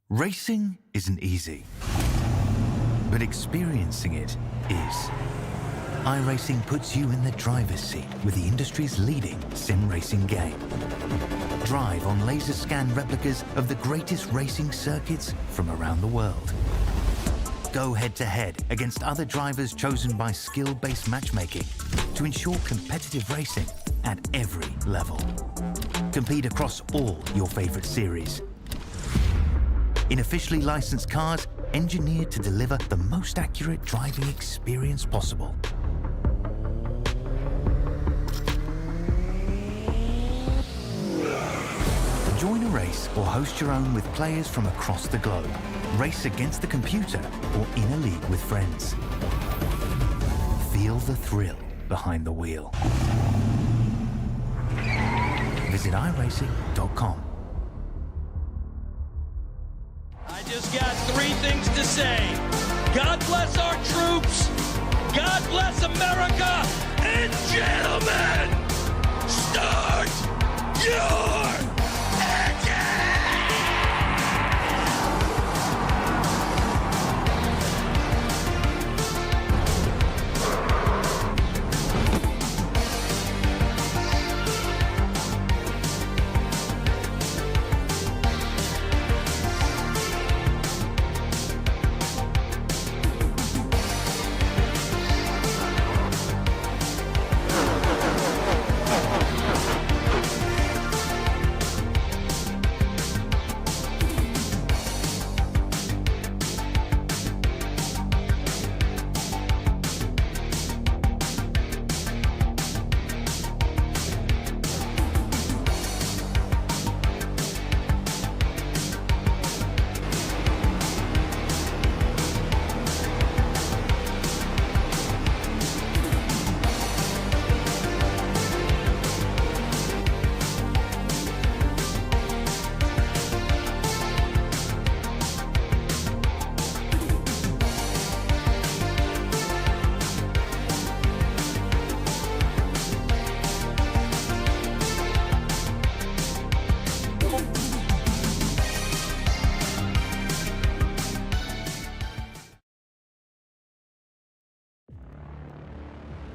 Racing isn't easy, but experiencing it is. iRacing puts you in the driver's seat with the industry's leading sim racing game. Drive on laser scan replicas of the greatest racing circuits from around the world. Go head-to-head against other drivers chosen by skill-based matchmaking to ensure competitive racing at every level. Compete across all your favorite series. In officially licensed cars, engineered to deliver the most accurate driving experience possible. Join a race or host your own with players from across the globe. Race against the computer or in a league with friends. Feel the thrill behind the wheel. Visit iRacing.com. I just got three things to say. God bless our troops. God bless America. And gentlemen, start your engine!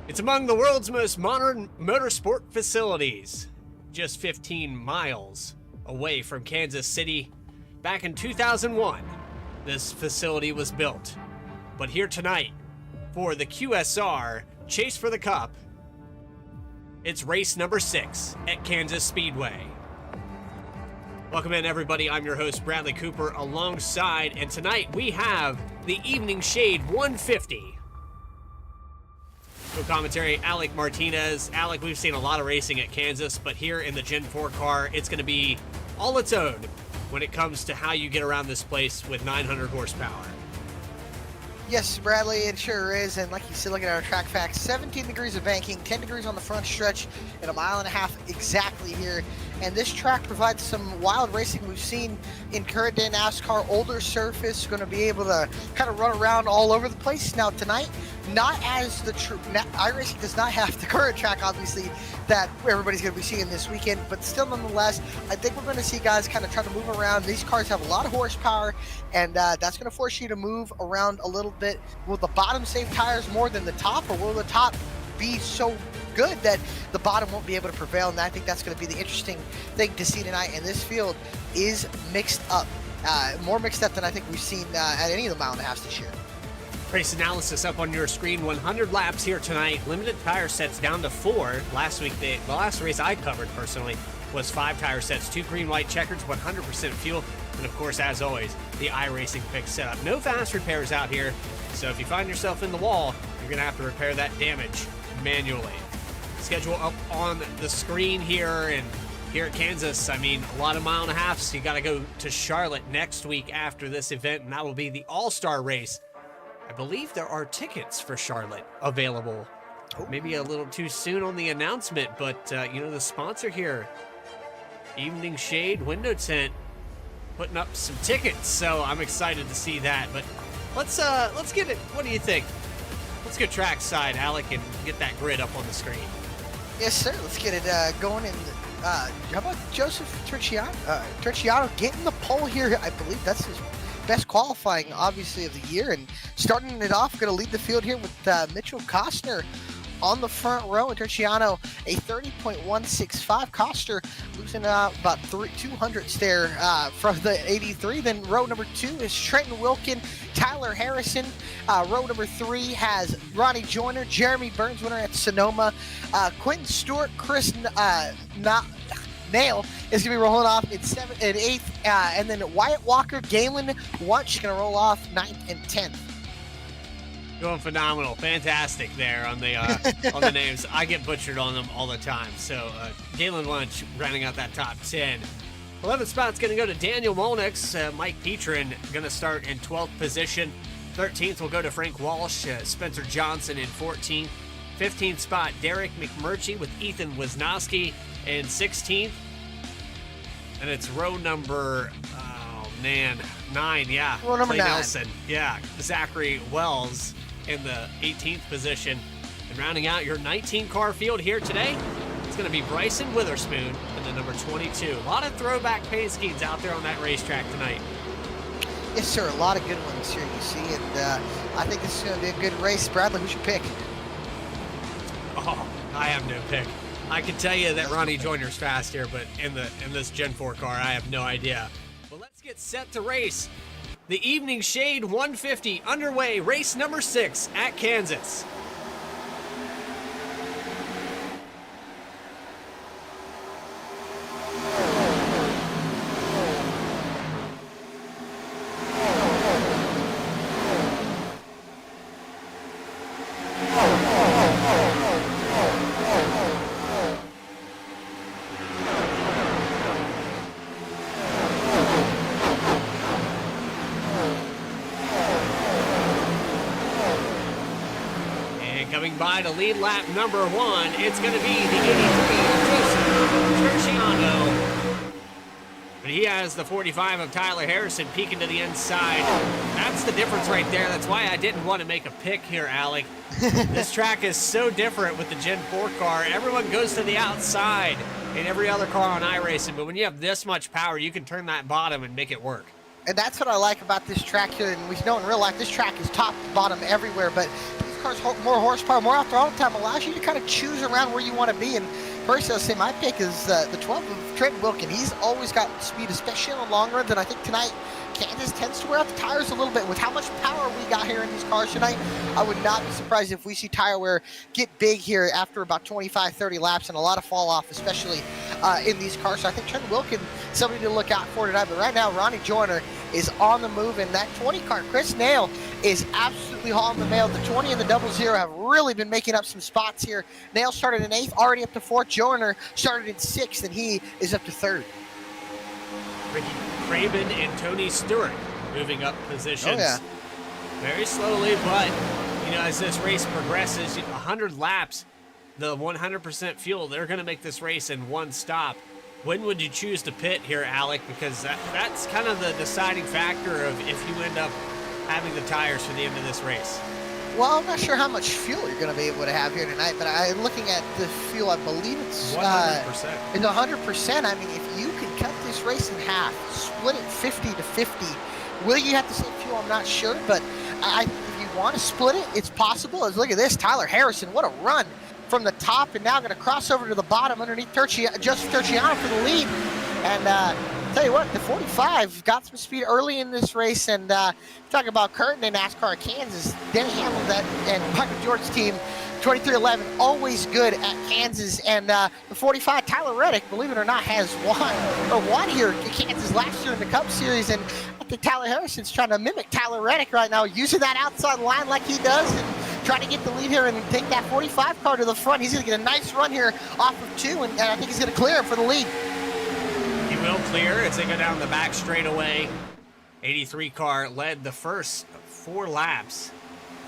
It's among the world's most modern motorsport facilities, just 15 miles away from Kansas City. Back in 2001, this facility was built. But here tonight, for the QSR Chase for the Cup, it's race number 6 at Kansas Speedway. Welcome in, everybody. I'm your host, Bradley Cooper, alongside, and tonight we have the Evening Shade 150. Co-commentary, Alec Martinez. Alec, we've seen a lot of racing at Kansas, but here in the Gen 4 car, it's going to be all its own when it comes to how you get around this place with 900 horsepower. Yes, Bradley, it sure is. And like you said, look at our track facts. 17 degrees of banking, 10 degrees on the front stretch, and a mile and a half exactly here. And this track provides some wild racing we've seen in current day NASCAR. Older surface, going to be able to kind of run around all over the place. Now tonight, not as the iRacing does not have the current track, obviously, that everybody's going to be seeing this weekend, but still nonetheless, I think we're going to see guys kind of try to move around. These cars have a lot of horsepower, and that's going to force you to move around a little bit. Will the bottom save tires more than the top, or will the top be so good that the bottom won't be able to prevail? And I think that's going to be the interesting thing to see tonight. And this field is mixed up, more mixed up than I think we've seen at any of the mile and a half this year. Race analysis up on your screen. 100 laps here tonight. Limited tire sets down to 4. Last week, the last race I covered personally was 5 tire sets, 2 green, white checkers, 100% fuel, and of course, as always, the iRacing fix setup. No fast repairs out here, so if you find yourself in the wall, you're going to have to repair that damage manually. Schedule up on the screen here, and here at Kansas, I mean, a lot of mile and a halves. You got to go to Charlotte next week after this event, and that will be the All-Star race. I believe there are tickets for Charlotte available. Maybe a little too soon on the announcement, but the sponsor here, Evening Shade Window Tint, putting up some tickets, so I'm excited to see that. But let's get it. What do you think? Let's go trackside, Alec, and get that grid up on the screen. Yes, sir. Let's get it going. And How about Joseph Terciano getting the pole here? I believe that's his best qualifying, obviously, of the year. And starting it off, going to lead the field here with Mitchell Costner on the front row, and Terciano a 30.165. Costner losing about 200s there from the 83. Then row number 2 is Trenton Wilkin, Tyler Harrison. Row number 3 has Ronnie Joyner, Jeremy Burns, winner at Sonoma. Quentin Stewart, Chris Nail is going to be rolling off in 7th and 8th. And then Wyatt Walker, Galen Wunsch going to roll off 9th and 10th. Going phenomenal, fantastic there on the on the names. I get butchered on them all the time. So Galen Wunsch rounding out that top 10. 11th spot's going to go to Daniel Molnix. Mike Petrin going to start in 12th position. 13th will go to Frank Walsh. Spencer Johnson in 14th. 15th spot, Derek McMurtry with Ethan Wisnowski in 16th. And it's row number, 9, yeah. Row number 9. Nelson, yeah. Zachary Wells in the 18th position. And rounding out your 19-car field here today, it's going to be Bryson Witherspoon in the number 22. A lot of throwback paint schemes out there on that racetrack tonight. Yes, sir. A lot of good ones here, you see. And I think this is going to be a good race. Bradley, who's your pick? Oh, I have no pick. I can tell you that Ronnie Joyner's fast here, but in this Gen 4 car, I have no idea. Well, let's get set to race. The Evening Shade 150 underway, race number 6 at Kansas. Coming by to lead lap number 1, it's going to be the 83, Joseph Terciano. But he has the 45 of Tyler Harrison peeking to the inside. That's the difference right there. That's why I didn't want to make a pick here, Alec. This track is so different with the Gen 4 car. Everyone goes to the outside in every other car on iRacing, but when you have this much power, you can turn that bottom and make it work. And that's what I like about this track here. And we know in real life, this track is top to bottom everywhere, but cars more horsepower, more off throttle time allows you to kind of choose around where you want to be. And personally, I'll say my pick is the 12 of Trenton Wilkin. He's always got speed, especially on the long runs, and I think tonight Kansas tends to wear out the tires a little bit. With how much power we got here in these cars tonight, I would not be surprised if we see tire wear get big here after about 25, 30 laps and a lot of fall off, especially in these cars. So I think Trenton Wilkin, somebody to look out for tonight. But right now, Ronnie Joyner is on the move, and that 20 car, Chris Nail, is absolutely hauling the mail. The 20 and the 00 have really been making up some spots here. Nail started in 8th, already up to 4th. Joyner started in 6th, and he is up to 3rd. Ricky Craven and Tony Stewart moving up positions. Oh, yeah. Very slowly, but, as this race progresses, 100 laps, the 100% fuel, they're going to make this race in one stop. When would you choose to pit here, Alec? Because that's kind of the deciding factor of if you end up having the tires for the end of this race. Well, I'm not sure how much fuel you're going to be able to have here tonight, but I'm looking at the fuel. I believe it's 100%. It's 100%. I mean, if you can cut this race in half, split it 50 to 50, will you have to save fuel? I'm not sure, but if you want to split it, it's possible. Look at this, Tyler Harrison, what a run from the top, and now going to cross over to the bottom underneath Joseph Terciano for the lead. And tell you what, the 45 got some speed early in this race, and talking about Curtin and NASCAR Kansas, Denny Hamlin and Michael George's team, 2311, always good at Kansas. And the 45, Tyler Reddick, believe it or not, has won here at Kansas last year in the Cup Series, and I think Tyler Harrison's trying to mimic Tyler Reddick right now, using that outside line like he does, and trying to get the lead here and take that 45 car to the front. He's going to get a nice run here off of 2, and I think he's going to clear him for the lead. He will clear as they go down the back straightaway. 83 car led the first 4 laps.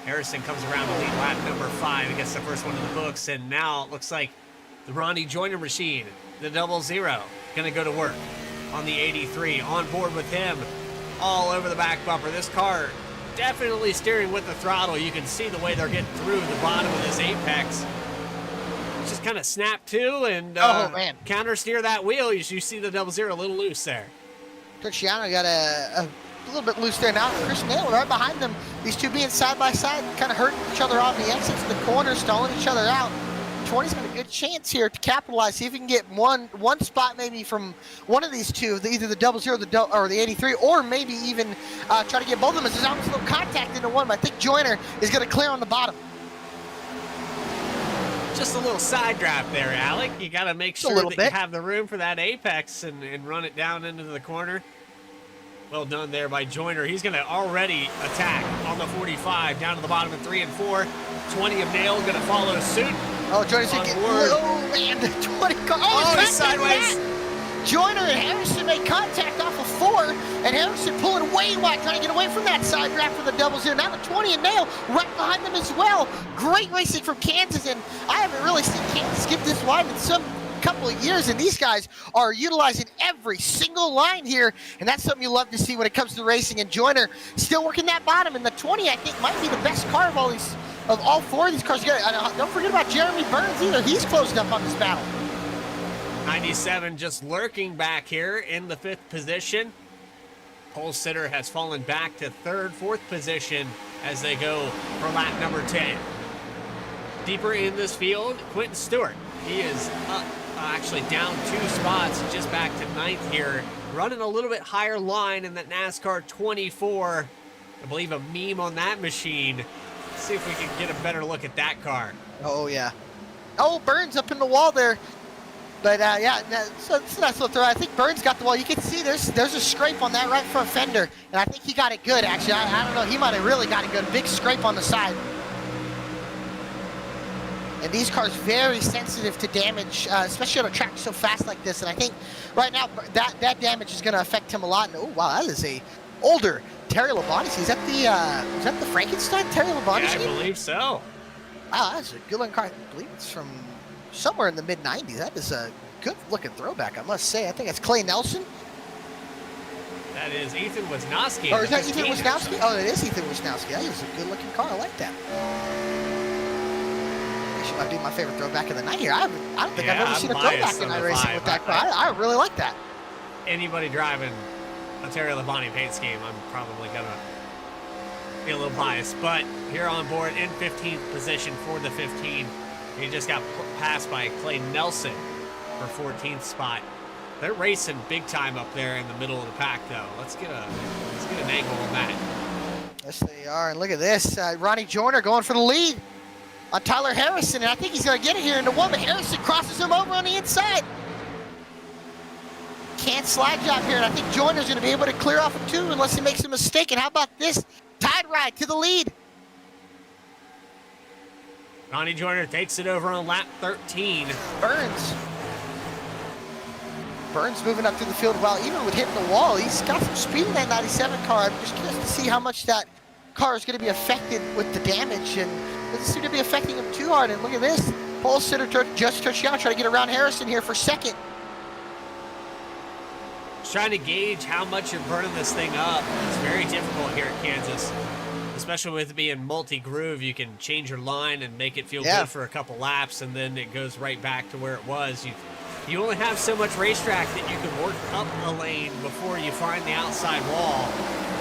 Harrison comes around to lead lap number 5. He gets the first one in the books, and now it looks like the Ronnie Joyner machine, the 00, going to go to work on the 83. On board with him all over the back bumper. This car definitely steering with the throttle. You can see the way they're getting through the bottom of this apex. just kind of snapped to and Oh, man. counter steer that wheel. You see the 00 a little loose there. Terciano got a little bit loose there now. Chris Nail right behind them. These two being side by side, kind of hurting each other on the exits of the corner, stalling each other out. 20's got a good chance here to capitalize. See if he can get one spot maybe from one of these two, either the 00 or the 83, or maybe even try to get both of them. There's almost a little contact into one, but I think Joyner is going to clear on the bottom. Just a little side draft there, Alec. You got to make sure that you have the room for that apex and run it down into the corner. Well done there by Joyner. He's going to already attack on the 45, down to the bottom of 3 and 4. 20 of Nail going to follow suit. Oh, Joyner's going to get, oh man, the 20 car. Oh, he's sideways. Joyner and Harrison make contact off of 4, and Harrison pulling way wide, trying to get away from that side draft for the 00. Now the 20 and Nail right behind them as well. Great racing from Kansas, and I haven't really seen Kansas get this wide in some couple of years, and these guys are utilizing every single line here, and that's something you love to see when it comes to racing. And Joyner still working that bottom, and the 20 I think might be the best car of all 4 of these cars. Don't forget about Jeremy Burns either. He's closed up on this battle. 97 just lurking back here in the 5th position. Pole sitter has fallen back to 3rd, 4th position as they go for lap number 10. Deeper in this field, Quentin Stewart. He is up, actually down 2 spots, just back to 9th here. Running a little bit higher line in that NASCAR 24. I believe a meme on that machine. Let's see if we can get a better look at that car. Oh, yeah. Oh, Burns up in the wall there. But, yeah, so it's a nice little throw. I think Burns got the wall. You can see there's a scrape on that right front fender, and I think he got it good, actually. I don't know. He might have really got it good. Big scrape on the side. And these cars very sensitive to damage, especially on a track so fast like this. And I think right now that damage is going to affect him a lot. And, oh, wow, that is a older Terry Labonte. Is that the Frankenstein Terry Labonte? Yeah, I believe so. Wow, that's a good-looking car. I believe it's from somewhere in the mid-90s. That is a good-looking throwback, I must say. I think it's Clay Nelson. That is Ethan Wisnowski. Or is that Ethan Wisnowski? Oh, it is Ethan Wisnowski. That is a good-looking car. I like that. Actually, might be my favorite throwback of the night here. I don't think I've ever seen a throwback in iRacing with that car. I really like that. Anybody driving a Terry Labonte paint scheme, I'm probably going to be a little biased. But here on board in 15th position for the 15. He just got passed by Clay Nelson for 14th spot. They're racing big time up there in the middle of the pack, though. Let's get an angle on that. Yes, they are. And look at this. Ronnie Joyner going for the lead on Tyler Harrison, and I think he's going to get it here into 1, but Harrison crosses him over on the inside. Can't slide job here, and I think Joyner's going to be able to clear off of 2 unless he makes a mistake. And how about this? Tide ride to the lead. Ronnie Joyner takes it over on lap 13. Burns moving up through the field well, even with hitting the wall. He's got some speed in that 97 car. I'm just curious to see how much that car is going to be affected with the damage, and it doesn't seem to be affecting him too hard. And look at this. Pole sitter just touched out, trying to get around Harrison here for 2nd. Just trying to gauge how much you're burning this thing up. It's very difficult here at Kansas. Especially with it being multi-groove, you can change your line and make it feel good for a couple laps, and then it goes right back to where it was. You only have so much racetrack that you can work up a lane before you find the outside wall.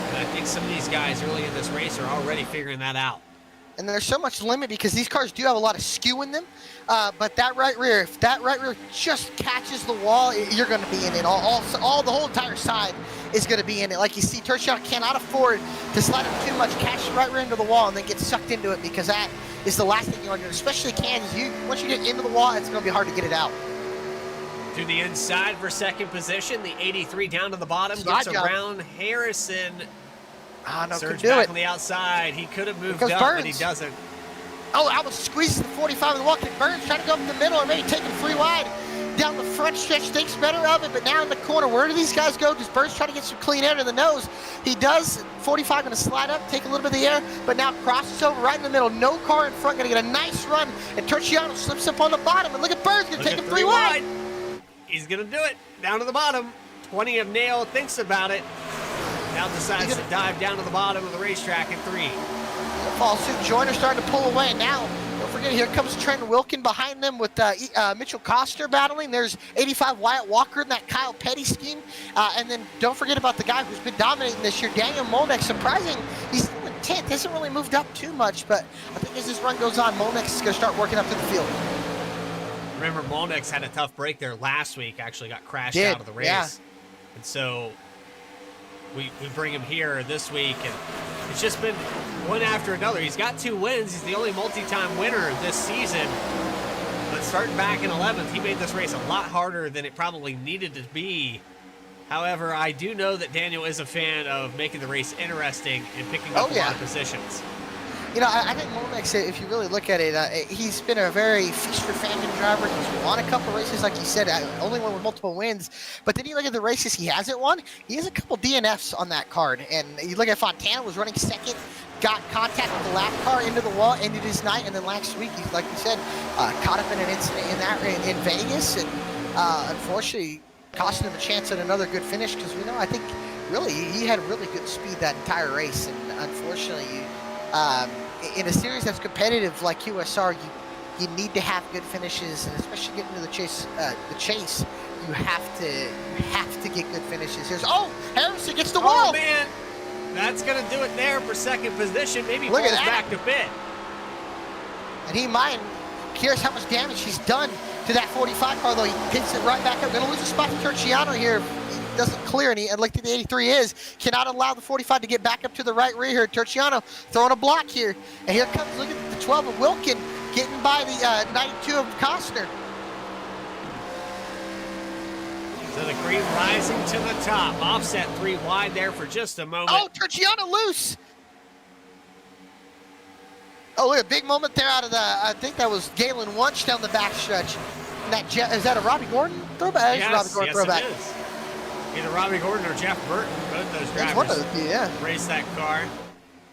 And I think some of these guys early in this race are already figuring that out. And there's so much limit because these cars do have a lot of skew in them. But that right rear, if that right rear just catches the wall, you're going to be in it. All the whole entire side is going to be in it. Like you see, Terciano cannot afford to slide him too much, catch right rear into the wall, and then get sucked into it, because that is the last thing you want to do. Especially Kansas, once you get into the wall, it's going to be hard to get it out. To the inside for 2nd position, the 83 down to the bottom, gets around Harrison. No, Surge do back it. on the outside. He could have moved Because up, Burns, but he doesn't. Oh, I was squeezing the 45 of the wall. Burns trying to go up the middle, or maybe taking 3 wide down the front stretch. Thinks better of it, but now in the corner, where do these guys go? Does Burns try to get some clean air to the nose? He does. 45 going to slide up, take a little bit of the air, but now crosses over right in the middle. No car in front, going to get a nice run, and Terciano slips up on the bottom, and look at Burns going to take him 3 wide. He's going to do it. Down to the bottom. 20 of Nail thinks about it. Now decides to dive down to the bottom of the racetrack in 3. Fall suit. Joyner starting to pull away. Now, don't forget good. Here comes Trent Wilkin behind them with Mitchell Koster battling. There's 85 Wyatt Walker in that Kyle Petty scheme. And then don't forget about the guy who's been dominating this year, Daniel Molnick. Surprising, he's still in 10th. Hasn't really moved up too much, but I think as this run goes on, Molnick is going to start working up to the field. Remember, Molnick's had a tough break there last week, actually got crashed out of the race. Yeah. And so we bring him here this week, and it's just been one after another. He's got 2 wins. He's the only multi-time winner this season. But starting back in 11th, he made this race a lot harder than it probably needed to be. However, I do know that Daniel is a fan of making the race interesting and picking up a lot of positions. You know, I think Molnick, if you really look at it, he's been a very feast-for-family driver. He's won a couple races, like you said, only one with multiple wins. But then you look at the races he hasn't won, he has a couple DNFs on that card. And you look at Fontana was running second, got contact with the lap car into the wall, ended his night, and then last week, like you said, caught up in an incident in Vegas, and unfortunately costing him a chance at another good finish, because we know, I think, really, he had really good speed that entire race, and unfortunately, in a series that's competitive like QSR, you need to have good finishes, and especially getting to the chase, you have to get good finishes. Harrison gets the wall. Oh man, that's gonna do it there for second position. Maybe pulls back a bit. And he might. Curious how much damage he's done to that 45 car, though. He picks it right back up. Gonna lose a spot to Terciano here. He doesn't clear, and like the 83 cannot allow the 45 to get back up to the right rear here. Terciano throwing a block here. And here comes, look at the 12 of Wilkin getting by the 92 of Costner. So the green rising to the top. Offset 3 wide there for just a moment. Oh, Terciano loose. Oh, look, a big moment there out of the, I think that was Galen Wunsch down the backstretch. Is that a Robbie Gordon throwback? Yes, it is. Either Robbie Gordon or Jeff Burton, both those drivers one of those, raced that car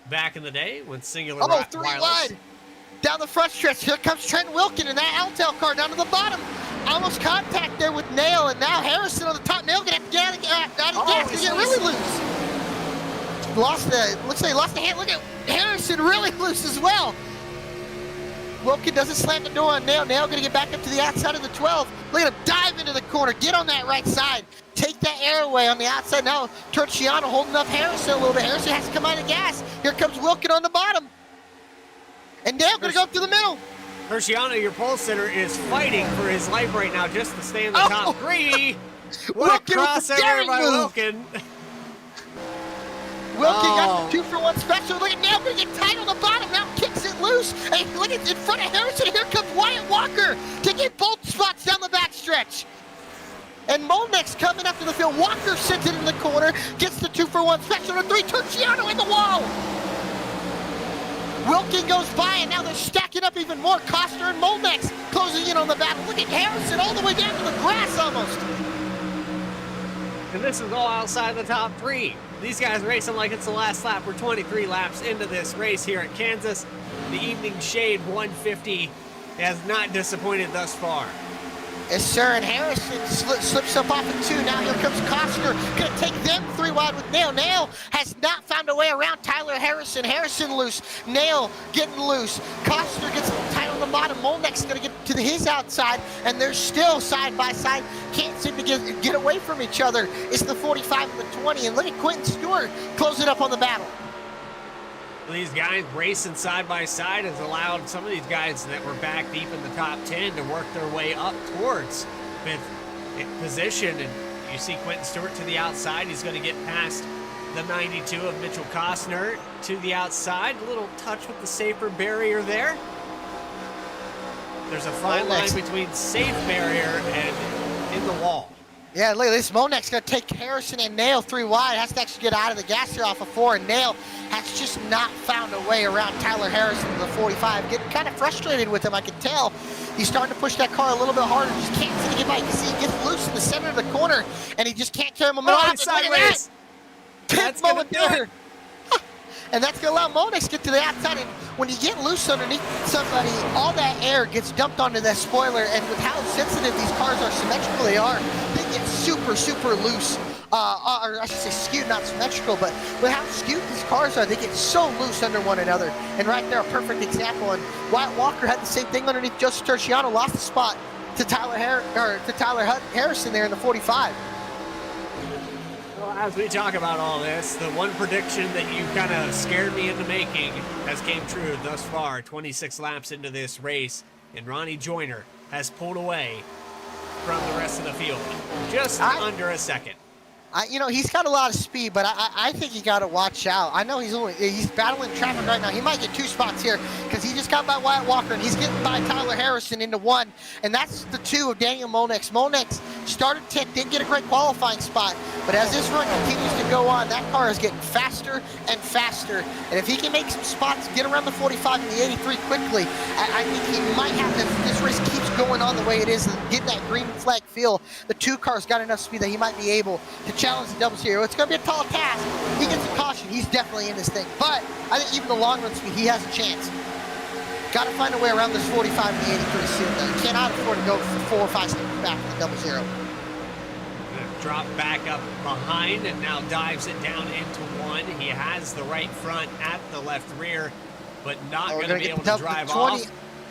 back in the day when Singular Wireless. 3 wireless. wide. Down the front stretch, here comes Trent Wilkin in that Altel car down to the bottom. Almost contact there with Nail, and now Harrison on the top. Nail gonna have to get out of gas to get really loose. Looks like he lost the hand. Look at Harrison really loose as well. Wilkin doesn't slam the door on Nail. Nail gonna get back up to the outside of the 12. Look at him dive into the corner, get on that right side. Take that air away on the outside. Now Terciano holding up Harrison a little bit. Harrison has to come out of gas. Here comes Wilkin on the bottom. And Nail gonna go up to the middle. Terciano, your pole sitter, is fighting for his life right now just to stay in the top 3. What a crossover by Wilkin. Wilkin got the 2-for-1 special. Look at Nail gonna get tight on the bottom. Now kicks it loose. And look at in front of Harrison. Here comes Wyatt Walker to get both spots down the backstretch. And Molnick's coming up to the field. Walker sends it in the corner, gets the 2-for-1 special to 3. Terciano in the wall. Wilkin goes by, and now they're stacking up even more. Koster and Molnick's closing in on the battle. Look at Harrison all the way down to the grass almost. And this is all outside the top 3. These guys racing like it's the last lap. We're 23 laps into this race here at Kansas. The Evening Shade 150 has not disappointed thus far. Yes, sir, and Harrison slips up off of 2. Now here comes Costner, gonna take them 3 wide with Nail. Nail has not found a way around Tyler Harrison. Harrison loose, Nail getting loose. Costner gets tight on the bottom. Molnick's gonna get to his outside, and they're still side by side. Can't seem to get away from each other. It's the 45 and the 20, and look at Quentin Stewart closing up on the battle. These guys racing side by side has allowed some of these guys that were back deep in the top 10 to work their way up towards 5th position. And you see Quentin Stewart to the outside. He's going to get past the 92 of Mitchell Costner to the outside. A little touch with the safer barrier there. There's a fine line between safe barrier and in the wall. Yeah, look at this. Molnick's going to take Harrison and Nail 3 wide. Has to actually get out of the gas here off of 4, and Nail has just not found a way around Tyler Harrison to the 45. Getting kind of frustrated with him, I can tell. He's starting to push that car a little bit harder. Just can't seem to get by. You can see he gets loose in the center of the corner, and he just can't carry momentum out. Sideways. That's going to do it. And that's going to allow Molnick to get to the outside. And when you get loose underneath somebody, all that air gets dumped onto that spoiler. And with how sensitive these cars are, symmetrical they are, they get super, super loose or I should say skewed, not symmetrical, but with how skewed these cars are, they get so loose under one another. And right there, a perfect example. And Wyatt Walker had the same thing underneath Joseph Terciano, lost the spot to Tyler Harrison there in the 45. Well, as we talk about all this, the one prediction that you kind of scared me into making has came true thus far. 26 laps into this race, and Ronnie Joyner has pulled away from the rest of the field just under a second. You know, he's got a lot of speed, but I think you got to watch out. I know he's battling traffic right now. He might get 2 spots here because he just got by Wyatt Walker, and he's getting by Tyler Harrison into 1, and that's the 2 of Daniel Monex. Monex started 10th, didn't get a great qualifying spot, but as this run continues to go on, that car is getting faster and faster, and if he can make some spots, get around the 45 and the 83 quickly, I think he might have to, if this race keeps going on the way it is and getting that green flag feel, the 2 cars got enough speed that he might be able to challenge the doubles here. It's going to be a tall task. He gets a caution. He's definitely in this thing. But I think even the long run speed, he has a chance. Got to find a way around this 45 and the 83 soon, though. You cannot afford to go for 4 or 5 seconds back in the double zero. Drop back up behind and now dives it down into 1. He has the right front at the left rear, but not going to be able to drive off.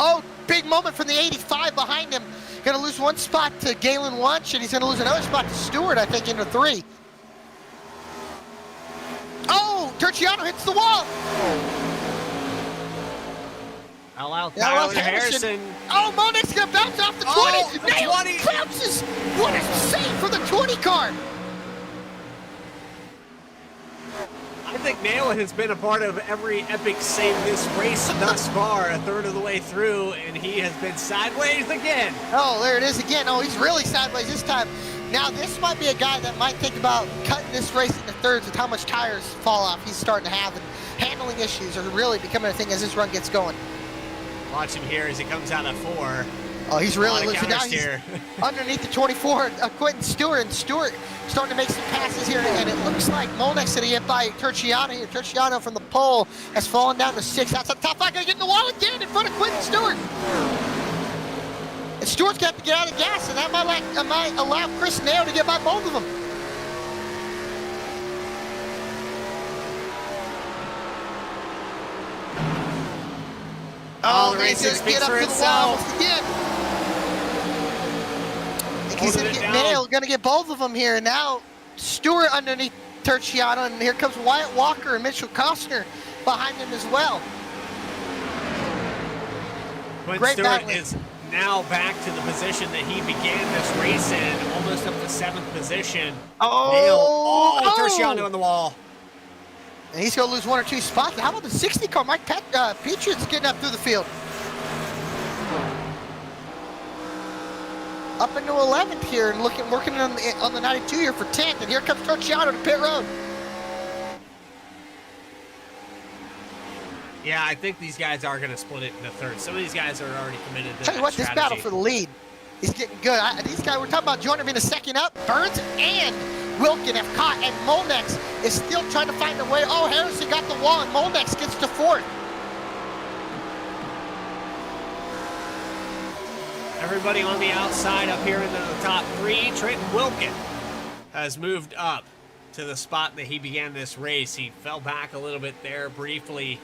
Oh, big moment from the 85 behind him. Going to lose 1 spot to Galen Wunsch, and he's going to lose another spot to Stewart, I think, into 3. Oh, Terciano hits the wall. Allow Tyler Harrison. Oh, Monex going to bounce off the 20. Oh, the 20. Bounces. What a save for the 20 car. I think Nail has been a part of every epic save this race thus far, a third of the way through, and he has been sideways again. Oh, there it is again. Oh, he's really sideways this time. Now, this might be a guy that might think about cutting this race into thirds with how much tires fall off he's starting to have, and handling issues are really becoming a thing as this run gets going. Watch him here as he comes out of 4. Oh, he's really losing now. He's underneath the 24, Quentin Stewart, and Stewart starting to make some passes here, and it looks like Monex that he hit by Terciano here. Terciano from the pole has fallen down to 6. That's a top 5, gonna get in the wall again in front of Quentin Stewart. And Stewart's got to get out of gas, and that might allow Chris Nail to get by both of them. Oh, the race speaks for itself. Again. He's going to get Nail, going to get both of them here. And now Stewart underneath Terciano, and here comes Wyatt Walker and Mitchell Costner behind him as well. Quentin Stewart is now back to the position that he began this race in, almost up to 7th position. Terciano on the wall. And he's going to lose 1 or 2 spots. How about the 60 car? Mike Petriot's getting up through the field. Up into 11th here and working on the 92 here for 10th. And here comes Terciano to pit road. Yeah, I think these guys are going to split it into thirds. Some of these guys are already committed to Tell you what, this battle for the lead is getting good. These guys, we're talking about Joyner being a second up. Burns and Wilkin have caught, and Monex is still trying to find a way. Oh, Harrison got the wall, and Monex gets to 4th. Everybody on the outside up here in the top 3. Trenton Wilkin has moved up to the spot that he began this race. He fell back a little bit there briefly.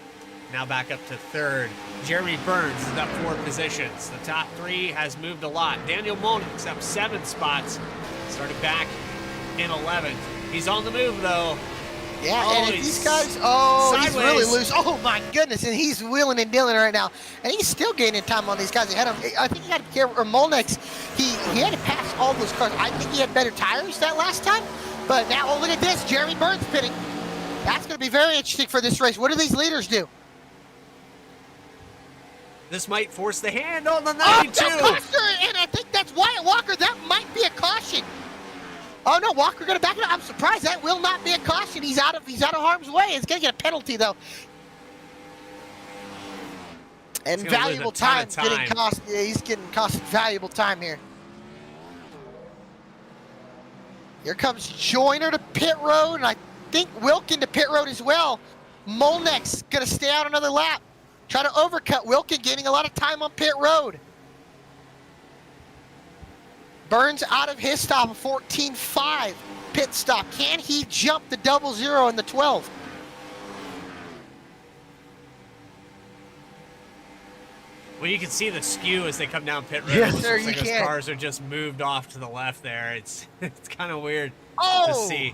Now back up to 3rd. Jeremy Burns is up 4 positions. The top 3 has moved a lot. Daniel Monex up 7 spots. Started back in 11th. He's on the move, though. Yeah, and these guys, sideways. He's really loose. Oh, my goodness, and he's wheeling and dealing right now. And he's still gaining time on these guys ahead of him. I think he had to care, or Monex, he had to pass all those cars. I think he had better tires that last time, but now, oh, look at this, Jeremy Burns pitting. That's going to be very interesting for this race. What do these leaders do? This might force the hand on the 92. And I think that's Wyatt Walker. That might be a caution. Oh no, Walker gonna back it up. I'm surprised that will not be a caution. He's out of harm's way. He's gonna get a penalty though. And valuable time getting cost. Yeah, he's getting costed valuable time here. Here comes Joyner to pit road, and I think Wilkin to pit road as well. Monex gonna stay out another lap. Try to overcut Wilkin, gaining a lot of time on pit road. Burns out of his stop, a 14.5 pit stop. Can he jump the 00 in the 12? Well, you can see the skew as they come down pit road. Yes, It sir, looks like you those can. cars are just moved off to the left there. It's kind of weird to Oh! see.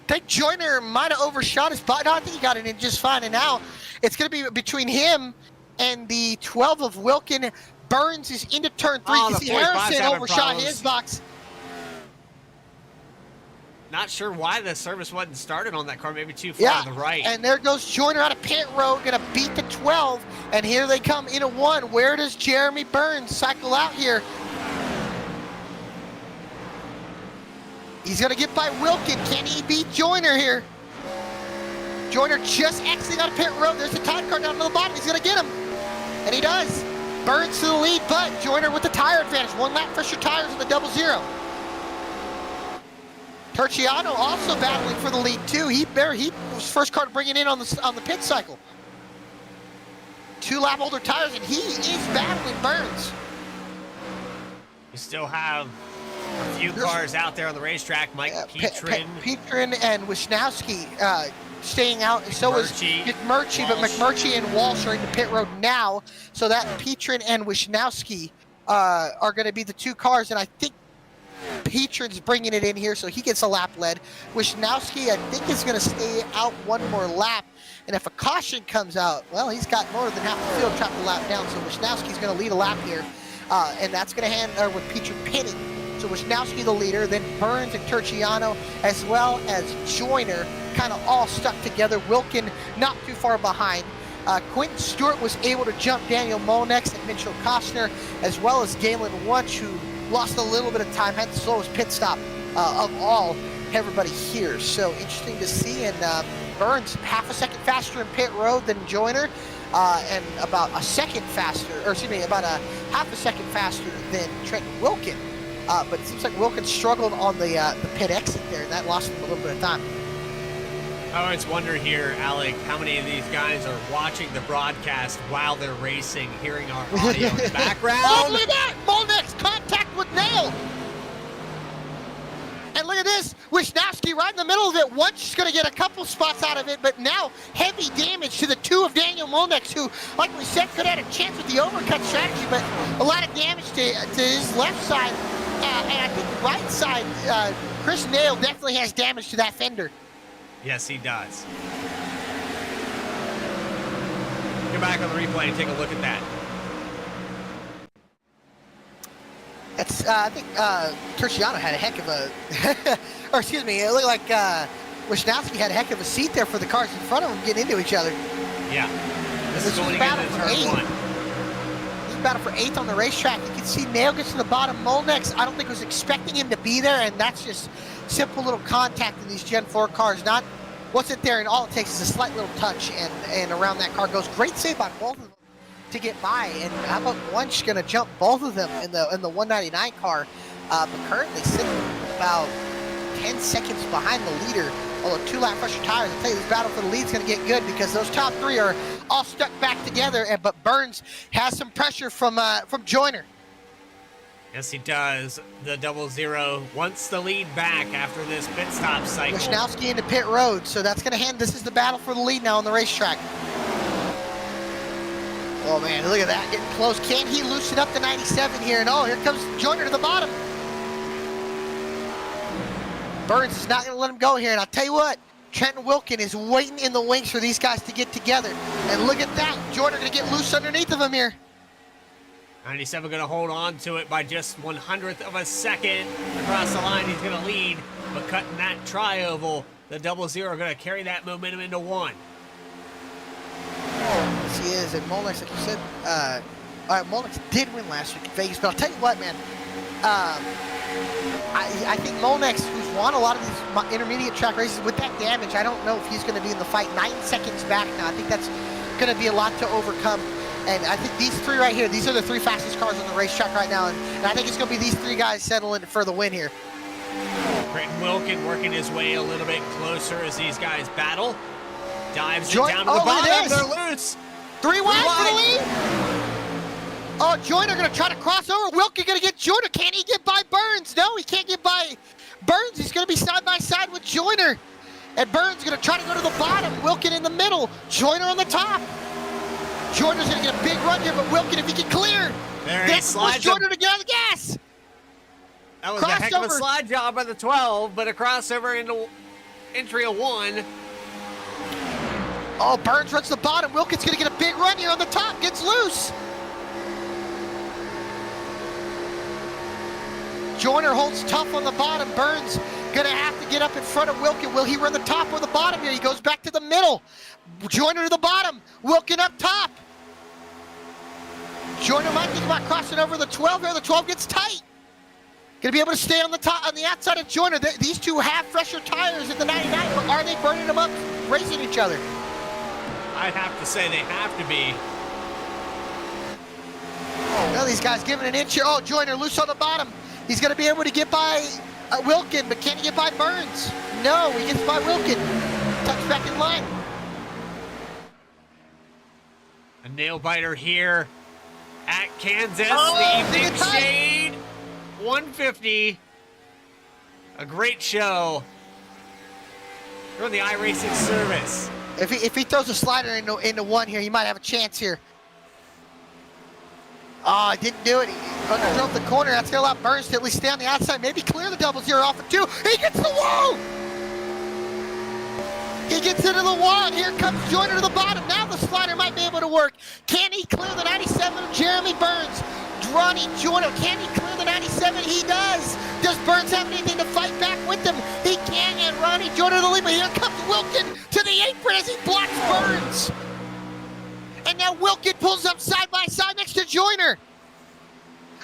I think Joyner might have overshot his body. No, I think he got it in just fine. And now it's going to be between him and the 12 of Wilkin. Burns is into turn 3. Oh, You the see 45's Harrison having overshot problems. his box. Not sure why the service wasn't started on that car. Maybe too far Yeah, to the right. and there goes Joyner out of pit road, going to beat the 12. And here they come into 1. Where does Jeremy Burns cycle out here? He's going to get by Wilkin. Can he beat Joyner here? Joyner just exiting out of pit road. There's the time car down to the bottom. He's going to get him. And he does. Burns to the lead, but Joyner with the tire advantage. 1 lap fresher tires in the 00. Terciano also battling for the lead too. He was first car to bring it in on the pit cycle. 2 lap older tires, and he is battling Burns. You still have a few cars out there on the racetrack. Mike Petrin. Petrin and Wisnowski staying out. So is McMurchie, but McMurchie and Walsh are in the pit road now. So that Petrin and Wisnowski are going to be the 2 cars, and I think Petrin's bringing it in here, so he gets a lap lead. Wisnowski, I think, is going to stay out 1 more lap. And if a caution comes out, well, he's got more than half the field trapped a lap down. So Wisnowski's going to lead a lap here. And that's going to hand with Petrin pinning. So Wisnowski the leader, then Burns and Terciano, as well as Joyner, kind of all stuck together. Wilkin not too far behind. Quentin Stewart was able to jump Daniel Molnex and Mitchell Costner, as well as Galen Wunsch, who lost a little bit of time, had the slowest pit stop of all everybody here. So interesting to see. And Burns half a second faster in pit road than Joyner, and about a second faster, or excuse me, about a half a second faster than Trenton Wilkin. But it seems like Wilkin struggled on the pit exit there, and that lost him a little bit of time. I always wonder here, Alec, how many of these guys are watching the broadcast while they're racing, hearing our audio in the background. Oh, look at that! Molnex contact with Nail! And look at this, Wisnowski right in the middle of it. Wunsch is going to get a couple spots out of it, but now heavy damage to the 2 of Daniel Molnex, who, like we said, could have had a chance with the overcut strategy, but a lot of damage to his left side. And I think the right side, Chris Nail definitely has damage to that fender. Yes, he does. Go back on the replay and take a look at that. That's, I think Terciano had a heck of a, or excuse me, it looked like Wisnowski had a heck of a seat there for the cars in front of him getting into each other. Yeah. This is going battle into for turn 8th. 1. This is battle for 8th on the racetrack. You can see Nail gets to the bottom. Molnex, I don't think was expecting him to be there, and that's just simple little contact in these Gen 4 cars. Not wasn't there, and all it takes is a slight little touch, and around that car goes. Great save by both of them to get by. And how about Wunsch going to jump both of them in the 199 car, but currently sitting about 10 seconds behind the leader. Although 2 lap fresher tires, I tell you, this battle for the lead is going to get good because those top 3 are all stuck back together. But Burns has some pressure from Joyner. Yes, he does. The 00 wants the lead back after this pit stop cycle. Wisnowski into pit road, so that's going to hand. This is the battle for the lead now on the racetrack. Oh man, look at that, getting close. Can he loosen up the 97 here? And oh, here comes Joyner to the bottom. Burns is not going to let him go here, and I'll tell you what, Trenton Wilkin is waiting in the wings for these guys to get together. And look at that, Joyner going to get loose underneath of him here. 97 going to hold on to it by just 1/100th of a second. Across the line, he's going to lead, but cutting that tri-oval, the 00 going to carry that momentum into 1. Yes, he is, and Molnex, like you said, Molnex did win last week in Vegas, but I'll tell you what, man, I think Molnex, who's won a lot of these intermediate track races with that damage, I don't know if he's going to be in the fight 9 seconds back now. I think that's going to be a lot to overcome. And I think these 3 right here, these are the 3 fastest cars on the racetrack right now, and I think it's going to be these 3 guys settling for the win here. Trenton Wilkin working his way a little bit closer as these guys battle. Dives it down to the bottom. They're loose. 3 wide for the lead. Oh, Joyner gonna try to cross over. Wilkie gonna get Joyner. Can he get by Burns? No, he can't get by Burns. He's gonna be side by side with Joyner. And Burns gonna try to go to the bottom. Wilkin in the middle. Joyner on the top. Joyner's gonna get a big run here, but Wilkin, if he can clear, there he slides Joyner to get on the gas. That was a heck of a slide job by the 12, but a crossover into entry of 1. Oh, Burns runs the bottom. Wilkin's gonna get a big run here on the top. Gets loose. Joyner holds tough on the bottom. Burns gonna have to get up in front of Wilkin. Will he run the top or the bottom here? He goes back to the middle. Joyner to the bottom. Wilkin up top. Joyner might think about crossing over the 12 here. The 12 gets tight. Gonna be able to stay on the top, on the outside of Joyner. These two have fresher tires in the 99, but are they burning them up, racing each other? I'd have to say they have to be. Now these guys giving an inch here. Oh, Joyner loose on the bottom. He's gonna be able to get by Wilkin, but can he get by Burns? No, he gets by Wilkin. Tucks back in line. A nail biter here at Kansas. Oh, the Evening Shade 150. A great show. You're on the iRacing service. If he throws a slider into 1 here, he might have a chance here. Oh, he didn't do it. He drove the corner. That's going to allow Burns to at least stay on the outside. Maybe clear the 00 off of 2. He gets the wall! He gets into the wall, and here comes Joyner to the bottom. Now the slider might be able to work. Can he clear the 97 of Jeremy Burns? Ronnie Joyner, can he clear the 97? He does. Does Burns have anything to fight back with him? He can, and Ronnie Joyner to the lead, but here comes Wilkin to the apron as he blocks Burns. And now Wilkin pulls up side by side next to Joyner.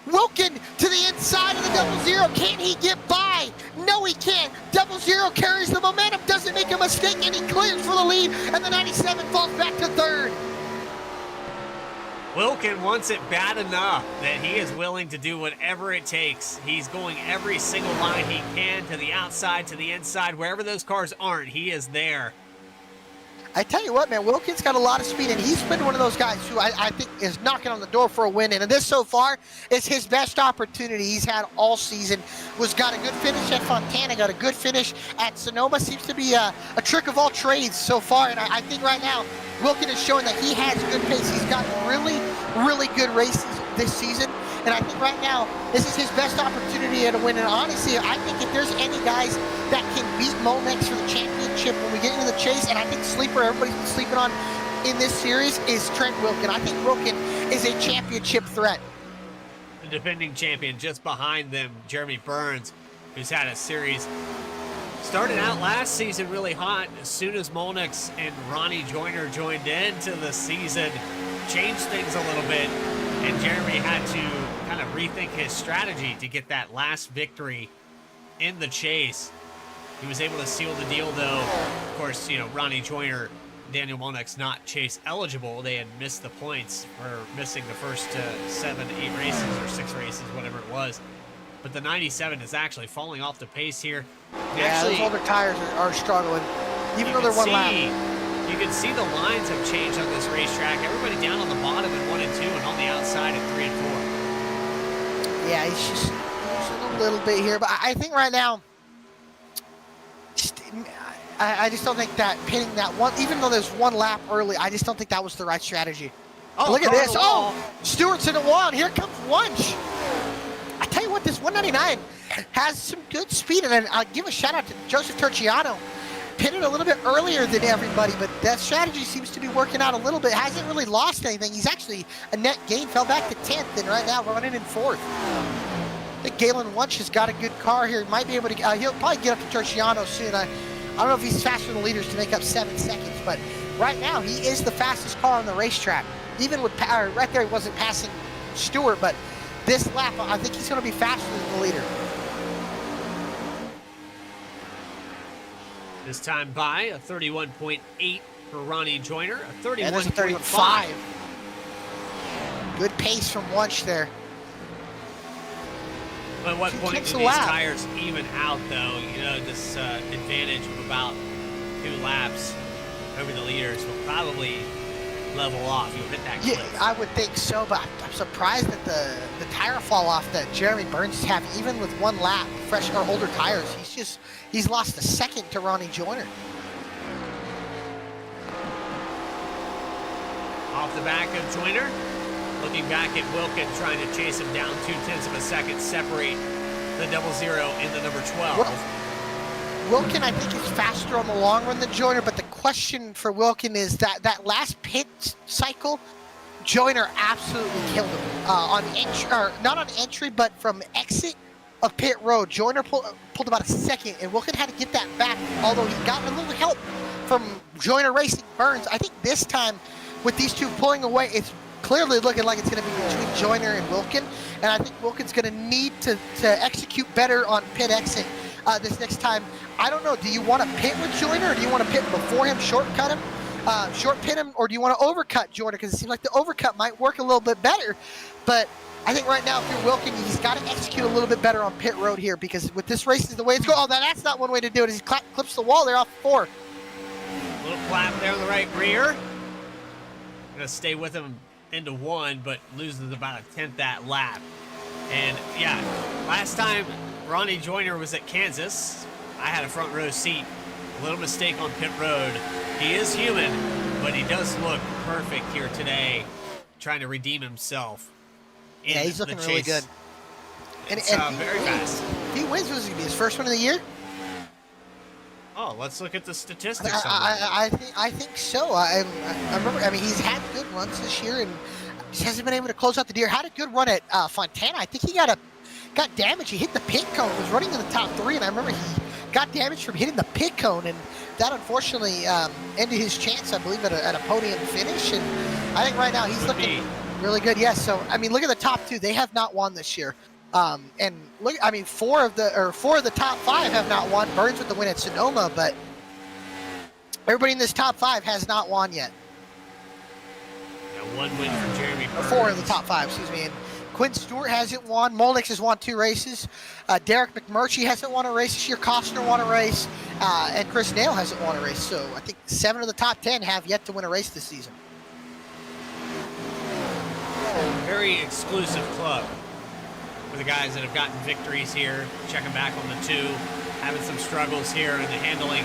Wilkin to the inside of the 00. Can he get by? No, he can't. 00 carries the momentum, doesn't make a mistake, and he clears for the lead, and the 97 falls back to 3rd. Wilkin wants it bad enough that he is willing to do whatever it takes. He's going every single line he can, to the outside, to the inside, wherever those cars aren't, he is there. I tell you what, man, Wilkin's got a lot of speed, and he's been one of those guys who I think is knocking on the door for a win. And this so far is his best opportunity he's had all season. Got a good finish at Fontana, got a good finish at Sonoma. Seems to be a trick of all trades so far. And I think right now, Wilkin is showing that he has good pace. He's got really, really good races this season. And I think right now, this is his best opportunity at a win. And honestly, I think if there's any guys that can beat Monex for the championship when we get into the chase, and I think sleeper everybody's been sleeping on in this series is Trent Wilkin. I think Wilkin is a championship threat. The defending champion just behind them, Jeremy Burns, who's had a series started out last season really hot. As soon as Monex and Ronnie Joyner joined into the season, changed things a little bit, and Jeremy had to kind of rethink his strategy to get that last victory in the chase. He was able to seal the deal, though. Of course, you know, Ronnie Joyner, Daniel Monex not chase eligible. They had missed the points for missing the first 7, 8 races or 6 races, whatever it was. But the 97 is actually falling off the pace here. Yeah, actually, those older tires are struggling, even though they're one lap. You can see the lines have changed on this racetrack. Everybody down on the bottom at 1 and 2, and on the outside at 3 and 4. Yeah, he's just a little bit here, but I think right now, I just don't think that pinning that one, even though there's 1 lap early, I just don't think that was the right strategy. Oh, look at this! Oh, Stewart's in the wall, and here comes Wunsch. I tell you what, this 199 has some good speed, and I'll give a shout out to Joseph Turciano. Pitted a little bit earlier than everybody, but that strategy seems to be working out a little bit. Hasn't really lost anything. He's actually a net gain, fell back to 10th, and right now running in 4th. I think Galen Wunsch has got a good car here. He might be able to, he'll probably get up to Turciano soon. I don't know if he's faster than the leaders to make up 7 seconds, but right now he is the fastest car on the racetrack. Even with power, right there he wasn't passing Stewart, but this lap, I think he's going to be faster than the leader. This time by a 31.8 for Ronnie Joyner, a 31.5. Good pace from Wunsch there. At what point do these tires even out, though? You know, this advantage of about 2 laps over the leaders will probably level off. You'll hit that Yeah, cliff. I would think so, but I'm surprised that the tire fall off that Jeremy Burns have, even with one lap, fresh or older tires, he's lost a second to Ronnie Joyner. Off the back of Joyner, looking back at Wilkin, trying to chase him down 0.2 of a second, separate the 00 in the number 12. Wilkin, I think, is faster on the long run than Joyner, but the question for Wilkin is that last pit cycle, Joyner absolutely killed him on entry, or not on entry, but from exit of pit road. Joyner pulled about a second, and Wilkin had to get that back, although he got a little help from Joyner Racing Burns. I think this time, with these two pulling away, it's clearly looking like it's going to be between Joyner and Wilkin, and I think Wilkin's going to need to execute better on pit exit this next time. I don't know, do you want to pit with Joyner, or do you want to pit before him, shortcut him, short pit him, or do you want to overcut Joyner? Because it seems like the overcut might work a little bit better. But I think right now, if you're Wilkin, he's got to execute a little bit better on pit road here, because with this race is the way it's going. Oh, that's not one way to do it. He clips the wall there off 4. A little clap there on the right rear. Gonna stay with him into 1, but loses about a 10th that lap. And yeah, last time Ronnie Joyner was at Kansas, I had a front row seat. A little mistake on pit road. He is human, but he does look perfect here today, trying to redeem himself. Yeah, he's looking really good. And Very fast. If he wins, was it going to be his first win of the year? Oh, let's look at the statistics. I think so. I remember. I mean, he's had good runs this year, and just hasn't been able to close out the year. Had a good run at Fontana. I think he got damaged. He hit the pit cone. Was running in the top 3, and I remember he got damaged from hitting the pit cone, and that unfortunately ended his chance, I believe, at a podium finish. And I think right now he's looking really good. Yes. So I mean, look at the top 2. They have not won this year. And look, I mean, 4 of the top 5 have not won. Burns with the win at Sonoma, but everybody in this top 5 has not won yet. Yeah, 1 win for Jeremy Burns. 4 of the top 5, excuse me. And Quinn Stewart hasn't won. Molnix has won 2 races. Derek McMurtry hasn't won a race this year. Costner won a race, and Chris Nail hasn't won a race. So I think 7 of the top 10 have yet to win a race this season. Very exclusive club for the guys that have gotten victories here. Checking back on the 2, having some struggles here in the handling.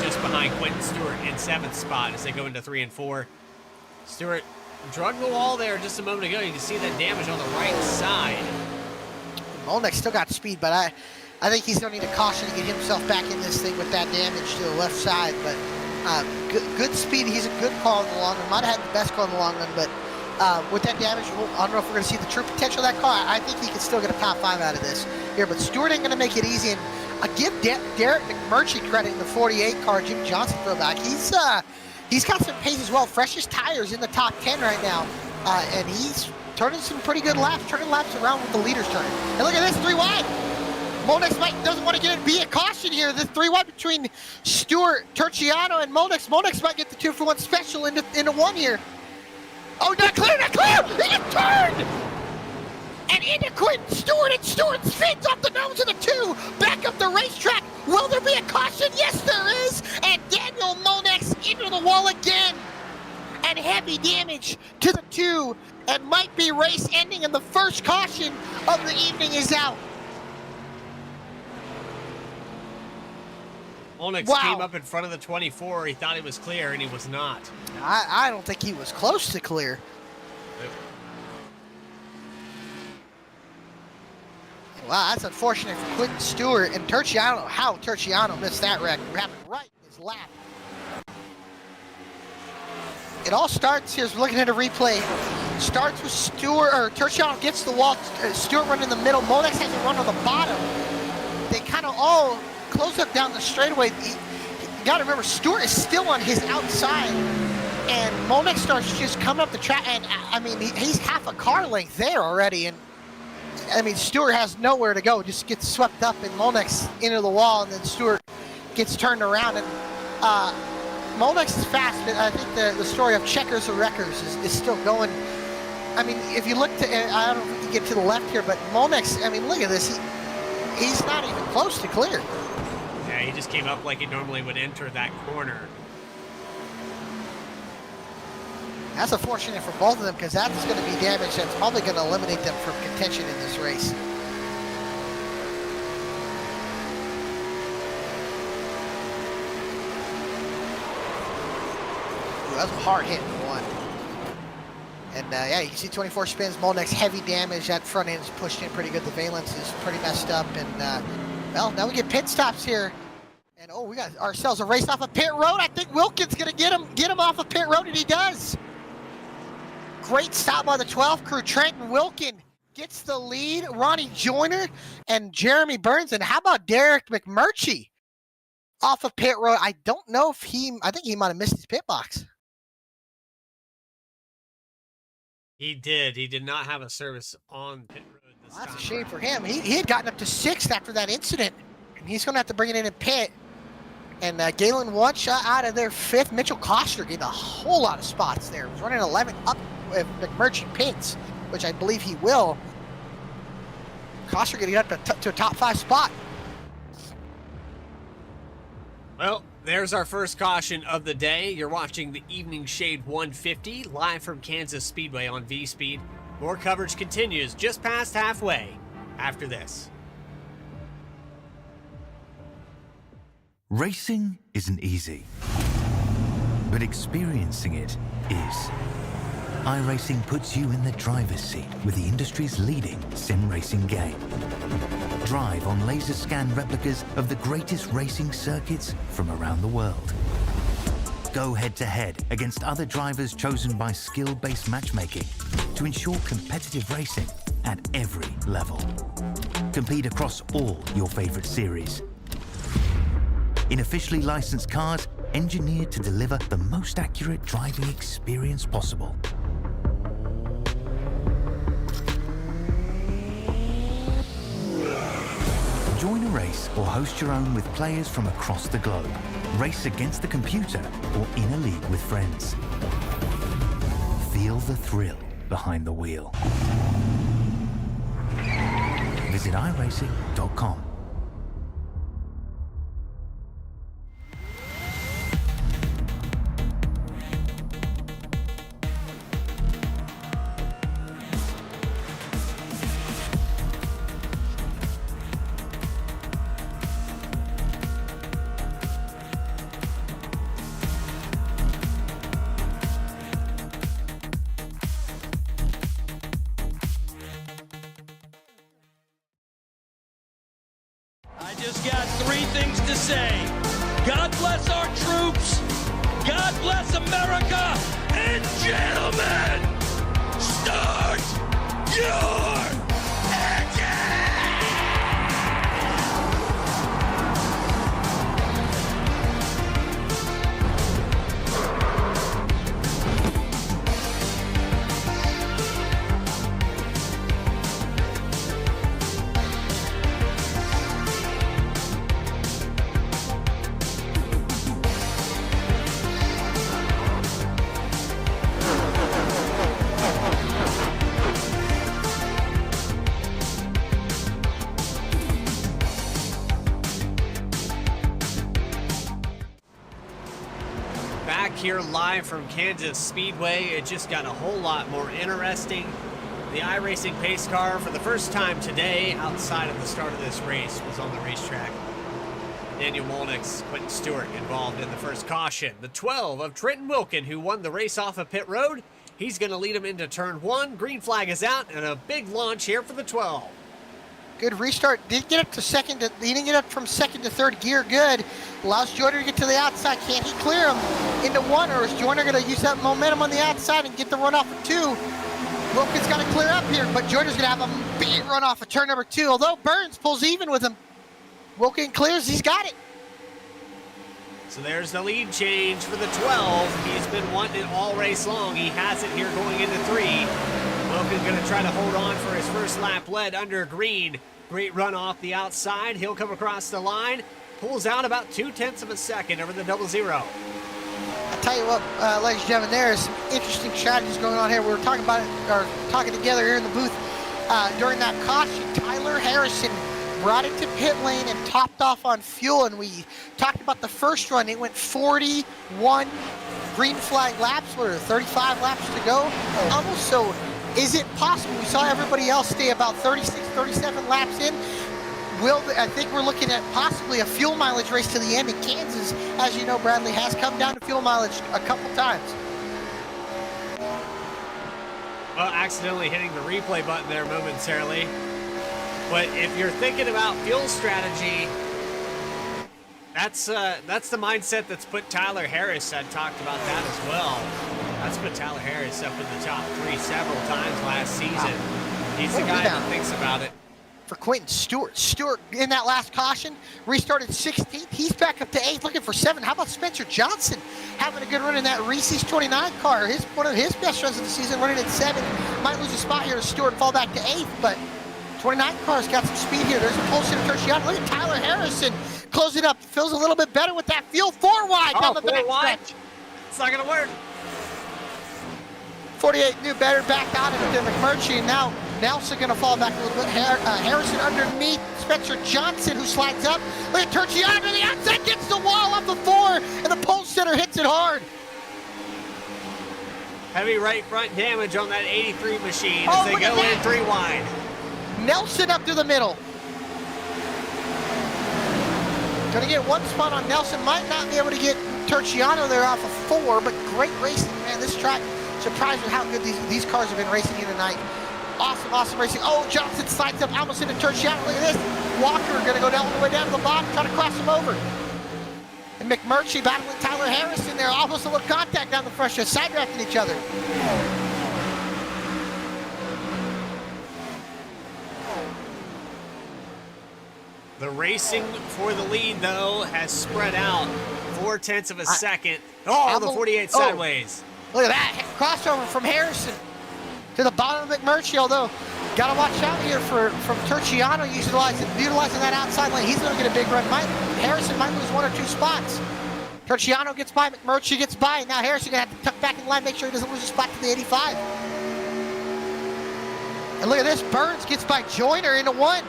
Just behind Quentin Stewart in 7th spot as they go into 3 and 4. Stewart drug the wall there just a moment ago. You can see that damage on the right side. Molnix still got speed, but I think he's going to need a caution to get himself back in this thing with that damage to the left side. But good speed. He's a good car in the long run. Might have had the best car in the long run, but with that damage, I don't know if we're going to see the true potential of that car. I think he can still get a top 5 out of this here, but Stewart ain't going to make it easy. And I give Derek McMurtry credit in the 48 car, Jim Johnson throwback. He's got some pace as well. Freshest tires in the top 10 right now, and he's turning some pretty good laps, turning laps around with the leaders turning. And look at this, 3 wide. Molnix doesn't want to get it, be a caution here. The 3 wide between Stewart, Terciano, and Molnix. Molnix might get the 2-for-1 special into 1 here. Oh, not clear, not clear! He just turned! And into Quentin Stewart, and Stewart spins off the nose of the 2, back up the racetrack. Will there be a caution? Yes, there is! And Daniel Molnix into the wall again. And heavy damage to the 2, and might be race ending, and the first caution of the evening is out. Molnix came up in front of the 24. He thought he was clear, and he was not. I don't think he was close to clear. Wow, that's unfortunate for Quentin Stewart and Terciano. I don't know how Terciano missed that wreck. It happened right in his lap. It all starts, here's looking at a replay. Starts with Stewart, or Terciano gets the wall. Stewart running in the middle. Molnix has a run on the bottom. They kind of all close up down the straightaway. You got to remember, Stewart is still on his outside, and Molnix starts just coming up the track. And I mean, he's half a car length there already. And I mean, Stewart has nowhere to go. Just gets swept up, and Molnix into the wall, and then Stewart gets turned around. And Molnix is fast, but I think the story of checkers or wreckers is still going. I mean, if you look to, I don't know if we can get to the left here, but Molnix, I mean, look at this. He's not even close to clear. Yeah, he just came up like he normally would enter that corner. That's unfortunate for both of them because that's going to be damage that's probably going to eliminate them from contention in this race. Ooh, that's a hard hit one. And yeah, you can see 24 spins, Molnex's heavy damage. That front end is pushed in pretty good. The valence is pretty messed up. And well, now we get pit stops here. And oh, we got ourselves a race off of pit road. I think Wilkins gonna get him off of pit road, and he does. Great stop by the 12 crew. Trenton Wilkin gets the lead. Ronnie Joyner and Jeremy Burns. And how about Derek McMurtry off of pit road? I don't know if I think he might have missed his pit box. He did. He did not have a service on pit road this time. That's a shame for him. He had gotten up to 6th after that incident, and he's going to have to bring it in pit. And Galen one shot out of their 5th. Mitchell Koster gained a whole lot of spots there. He was running 11 up with McMurtry pits, which I believe he will. Koster getting up to a top 5 spot. Well, there's our first caution of the day. You're watching the Evening Shade 150 live from Kansas Speedway on V-Speed. More coverage continues just past halfway after this. Racing isn't easy, but experiencing it is. iRacing puts you in the driver's seat with the industry's leading sim racing game. Drive on laser scan replicas of the greatest racing circuits from around the world. Go head to head against other drivers chosen by skill-based matchmaking to ensure competitive racing at every level. Compete across all your favorite series. In officially licensed cars, engineered to deliver the most accurate driving experience possible. Join a race or host your own with players from across the globe. Race against the computer or in a league with friends. Feel the thrill behind the wheel. Visit iRacing.com. I just got 3 things to say. God bless our troops. God bless America. And gentlemen, start your engine! Back here live from Kansas Speedway, it just got a whole lot more interesting. The iRacing pace car, for the first time today, outside of the start of this race, was on the racetrack. Daniel Molnix, Quentin Stewart involved in the first caution. The 12 of Trenton Wilkin, who won the race off of pit road. He's going to lead him into turn 1. Green flag is out, and a big launch here for the 12. Good restart. Did get up to second. He didn't get up from second to third gear. Good. Allows Joyner to get to the outside. Can he clear him into 1, or is Joyner going to use that momentum on the outside and get the run off of 2? Wilkins got to clear up here, but Joyner's going to have a big run off of turn number 2. Although Burns pulls even with him, Wilkins clears. He's got it. So there's the lead change for the 12. He's been wanting it all race long. He has it here going into 3. Wilkins going to try to hold on for his first lap led under green. Great run off the outside. He'll come across the line. Pulls out about 0.2 of a second over the 00. I'll tell you what, ladies and gentlemen, there's some interesting strategies going on here. We were talking about it, or talking together here in the booth during that caution. Tyler Harrison brought it to pit lane and topped off on fuel. And we talked about the first run. It went 41 green flag laps, or 35 laps to go almost. So is it possible? We saw everybody else stay about 36, 37 laps in. I think we're looking at possibly a fuel mileage race to the end in Kansas. As you know, Bradley has come down to fuel mileage a couple times. Well, accidentally hitting the replay button there momentarily. But if you're thinking about fuel strategy, that's the mindset that's put Tyler Harris. I talked about that as well. That's put Tyler Harris up in the top 3 several times last season. He's the guy that thinks about it. For Quentin Stewart. Stewart in that last caution restarted 16th. He's back up to 8th, looking for 7th. How about Spencer Johnson having a good run in that Reese's 29 car? One of his best runs of the season, running at 7th. Might lose a spot here to Stewart and fall back to 8th, but 29 car's got some speed here. There's a pole sitter Tertiano. Look at Tyler Harrison closing up. Feels a little bit better with that fuel. 4 wide down the back stretch. It's not gonna work. 48 knew better, back out into McMurtry, and now Nelson gonna fall back a little bit. Harrison underneath Spencer Johnson, who slides up. Look at Tertiano to the outside, gets the wall off the 4, and the pole sitter hits it hard. Heavy right front damage on that 83 machine as they go in 3 wide. Nelson up to the middle. Gonna get one spot on Nelson. Might not be able to get Tertiano there off of 4, but great racing, man. This track, surprised with how good these cars have been racing here tonight. Awesome, awesome racing. Oh, Johnson slides up almost into Tertiano. Look at this. Walker gonna go down all the way down to the bottom, try to cross him over. And McMurtry battling Tyler Harrison there. Almost a little contact down the front, just side-drafting each other. The racing for the lead, though, has spread out 0.4 of a second. Oh, the 48 sideways. Look at that. Crossover from Harrison to the bottom of McMurtry, although got to watch out here from Tertiano utilizing that outside lane. He's going to get a big run. Harrison might lose 1 or 2 spots. Tertiano gets by, McMurtry gets by, and now Harrison going to have to tuck back in line, make sure he doesn't lose a spot to the 85. And look at this. Burns gets by Joyner into 1.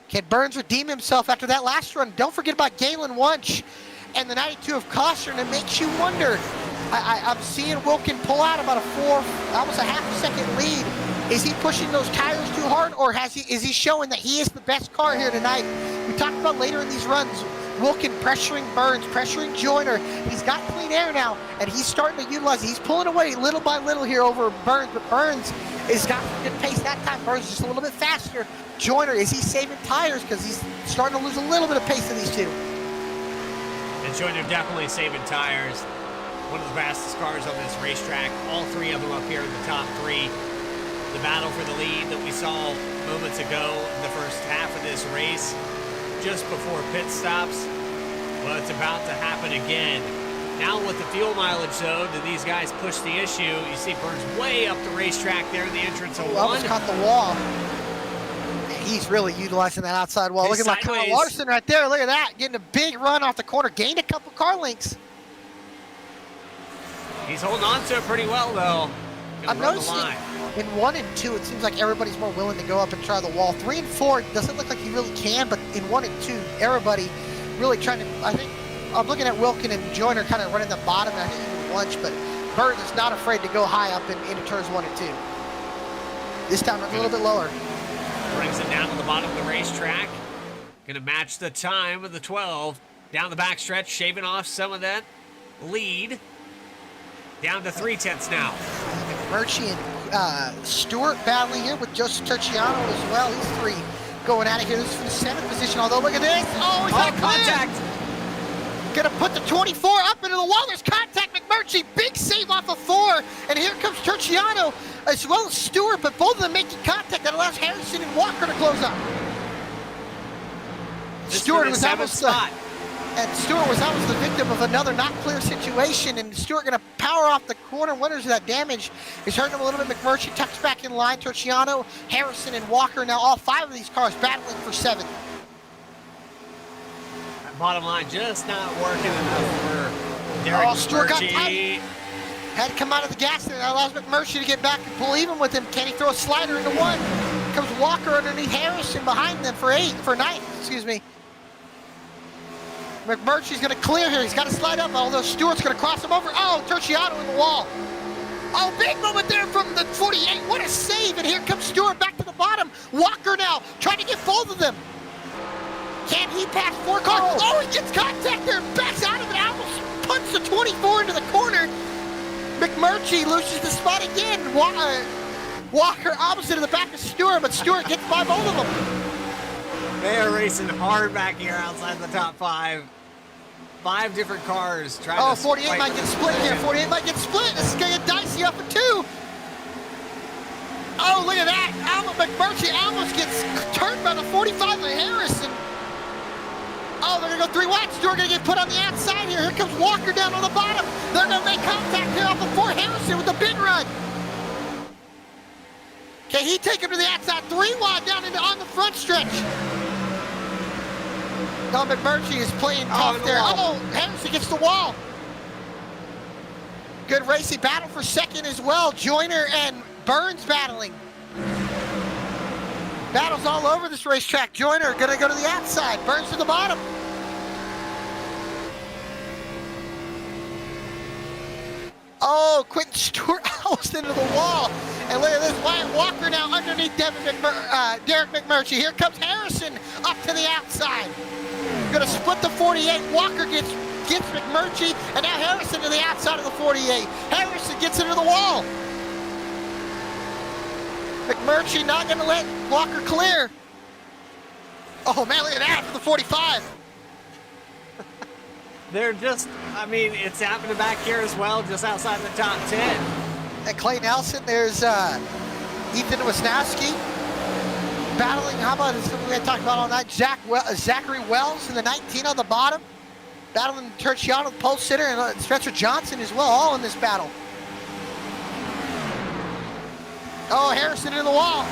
Can Burns redeem himself after that last run? Don't forget about Galen Wunsch and the 92 of Costner, and it makes you wonder. I'm seeing Wilkin pull out about almost a half a second lead. Is he pushing those tires too hard, or is he showing that he is the best car here tonight? We talked about later in these runs, Wilkin pressuring Burns, pressuring Joyner. He's got clean air now, and he's starting to utilize it. He's pulling away little by little here over Burns, but Burns has got good pace that time. Burns is just a little bit faster. Joyner, is he saving tires? Because he's starting to lose a little bit of pace to these two. And Joyner definitely saving tires. One of the fastest cars on this racetrack. All 3 of them up here in the top 3. The battle for the lead that we saw moments ago in the first half of this race, just before pit stops. Well, it's about to happen again. Now with the fuel mileage, though, do these guys push the issue? You see Burns way up the racetrack there in the entrance of 1. Almost caught the wall. He's really utilizing that outside wall. Look at like Kyle Larson right there. Look at that. Getting a big run off the corner. Gained a couple car lengths. He's holding on to it pretty well, though. I'm noticing in 1 and 2, it seems like everybody's more willing to go up and try the wall. 3 and 4, doesn't look like he really can, but in 1 and 2, everybody really trying to, I think, I'm looking at Wilkin and Joyner kind of running the bottom, and I think even Wunsch, but Burns is not afraid to go high up into turns 1 and 2. This time a little bit lower. Brings it down to the bottom of the racetrack. Gonna match the time of the 12. Down the backstretch, shaving off some of that lead. Down to 0.3 now. McMurtry and Stewart battling here with Joseph Terciano as well. These 3 going out of here. This is for the 7th position, although look at this. Oh, he's got contact. Gonna put the 24 up into the wall. There's contact. McMurtry, big save off of 4. And here comes Terciano as well as Stewart, but both of them making contact. That allows Harrison and Walker to close up. Stewart was almost the victim of another not clear situation, and Stewart gonna power off the corner. Wonders that damage is hurting him a little bit. McMurtry tucks back in line. Terciano, Harrison, and Walker, now all 5 of these cars battling for 7th. That bottom line just not working enough for Derek Stewart got McMurtry. Had to come out of the gas there. That allows McMurtry to get back and pull even with him. Can he throw a slider into 1? Comes Walker underneath Harrison behind them for 9th, excuse me. McMurtry's gonna clear here. He's got to slide up, although Stewart's gonna cross him over. Oh, Terciato in the wall. Oh, big moment there from the 48. What a save, and here comes Stewart back to the bottom. Walker now trying to get both of them. Can he pass 4 cars? Oh, he gets contact there, backs out of it, almost punts the 24 into the corner. McMurtry loses the spot again. Walker opposite of the back of Stewart, but Stewart gets by both of them. They are racing hard back here outside the top 5. 5 different cars trying to... 48 might get split here. 48 might get split. This is going to get dicey up at 2. Oh, look at that. McMurtry almost gets turned by the 45 of Harrison. Oh, they're going to go 3 wide. Stewart going to get put on the outside here. Here comes Walker down on the bottom. They're going to make contact here off of 4 Harrison with the big run. Can he take him to the outside? 3 wide down on the front stretch. No, McMurtry is playing tough there. Oh, Harrison gets the wall. Good racing battle for second as well. Joyner and Burns battling. Battles all over this racetrack. Joyner gonna go to the outside. Burns to the bottom. Oh, Quentin Stewart almost into the wall. And look at this, Wyatt Walker now underneath Derek McMurtry. Here comes Harrison up to the outside. Gonna split the 48. Walker gets McMurtry, and now Harrison to the outside of the 48. Harrison gets into the wall. McMurtry not gonna let Walker clear. Oh man, look at that for the 45. They're just, I mean, it's happening back here as well, just outside the top 10. And Clay Nelson, there's Ethan Wisnowski battling. How about something we had talked about all night? Zachary Wells in the 19 on the bottom, battling Terciato, the pole sitter, and Spencer Johnson as well, all in this battle. Oh, Harrison in the wall.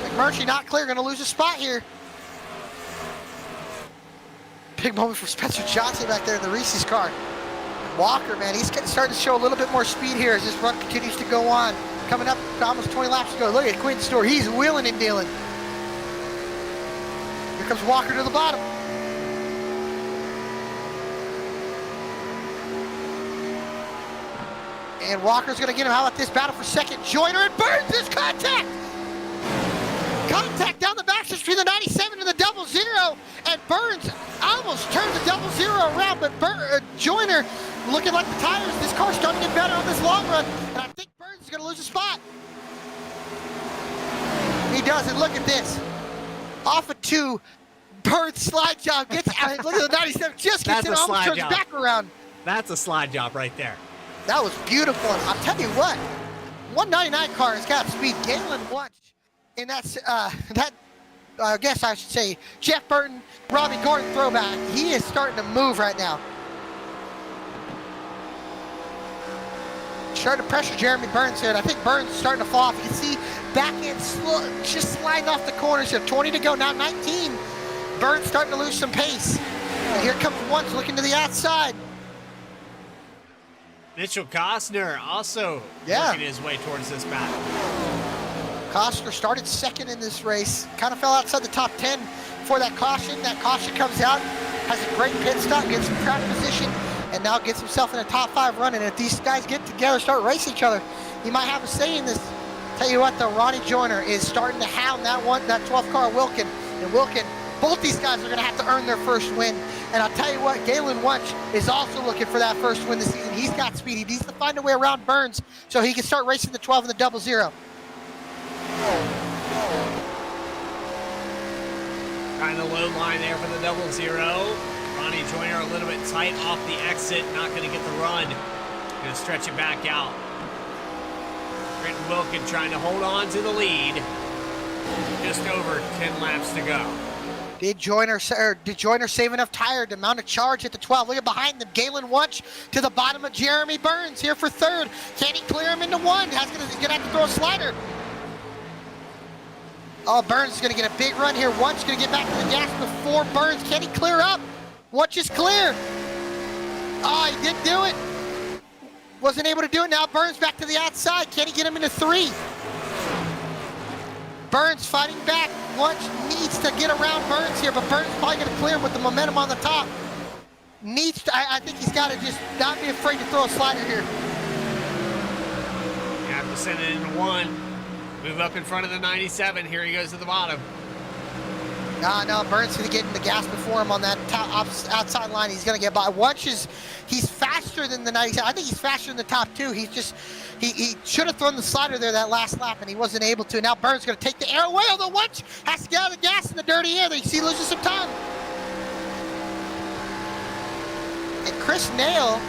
McMurtry not clear, gonna lose a spot here. Big moment for Spencer Johnson back there in the Reese's car. Walker, man, he's starting to show a little bit more speed here as this run continues to go on. Coming up to almost 20 laps to go. Look at Quentin Stewart, he's wheeling and dealing. Here comes Walker to the bottom. And Walker's gonna get him. How about this battle for second? Joyner and Burns, there's contact! Contact down the backstretch between the 97 and the 00, and Burns almost turns the 00 around, but Joyner looking like the tires. This car's starting to get better on this long run, and I think Burns is gonna lose a spot. He does, and look at this. Off of 2, Burns slide job, gets out, look at the 97, just gets in, almost turns back around. That's a slide job right there. That was beautiful. I'll tell you what, 199 car has got speed. Galen Wunsch, and that's I guess I should say Jeff Burton, Robbie Gordon throwback. He is starting to move right now. Starting to pressure Jeremy Burns here, and I think Burns is starting to fall off. You can see back end slow, just sliding off the corners. You have 20 to go, now 19. Burns starting to lose some pace. And here comes Wunsch looking to the outside. Mitchell Costner also working his way towards this battle. Costner started second in this race, kind of fell outside the top 10 for that caution. That caution comes out, has a great pit stop, gets some track position, and now gets himself in a top 5 run. And if these guys get together, start racing each other, he might have a say in this. Tell you what though, Ronnie Joyner is starting to hound that 12th car, Wilkin. And Wilkin, both these guys are gonna have to earn their first win. And I'll tell you what, Galen Wunsch is also looking for that first win this season. He's got speed. He needs to find a way around Burns so he can start racing the 12 and the 00. Trying the low line there for the 00. Ronnie Joyner a little bit tight off the exit, not going to get the run. Going to stretch it back out. Britton Wilkin trying to hold on to the lead. Just over 10 laps to go. Did Joyner save enough tire to mount a charge at the 12? Look at behind them, Galen Wunsch to the bottom of Jeremy Burns here for third. Can he clear him into 1? He's gonna have to throw a slider. Oh, Burns is gonna get a big run here. Wunsch gonna get back to the gas before Burns. Can he clear up? Wunsch is clear. Oh, he didn't do it. Wasn't able to do it. Now Burns back to the outside. Can he get him into 3? Burns fighting back. Wunsch needs to get around Burns here, but Burns probably going to clear him with the momentum on the top. Needs to, I think he's got to just not be afraid to throw a slider here. You have to send it into 1. Move up in front of the 97. Here he goes to the bottom. No, Burns going to get in the gas before him on that outside line. He's going to get by. Wunsch he's faster than the 97. I think he's faster than the top 2. He's just, he should have thrown the slider there that last lap, and he wasn't able to. Now Burns going to take the air away, although Wunsch has to get out of the gas in the dirty air. You see, loses some time. And Chris Nail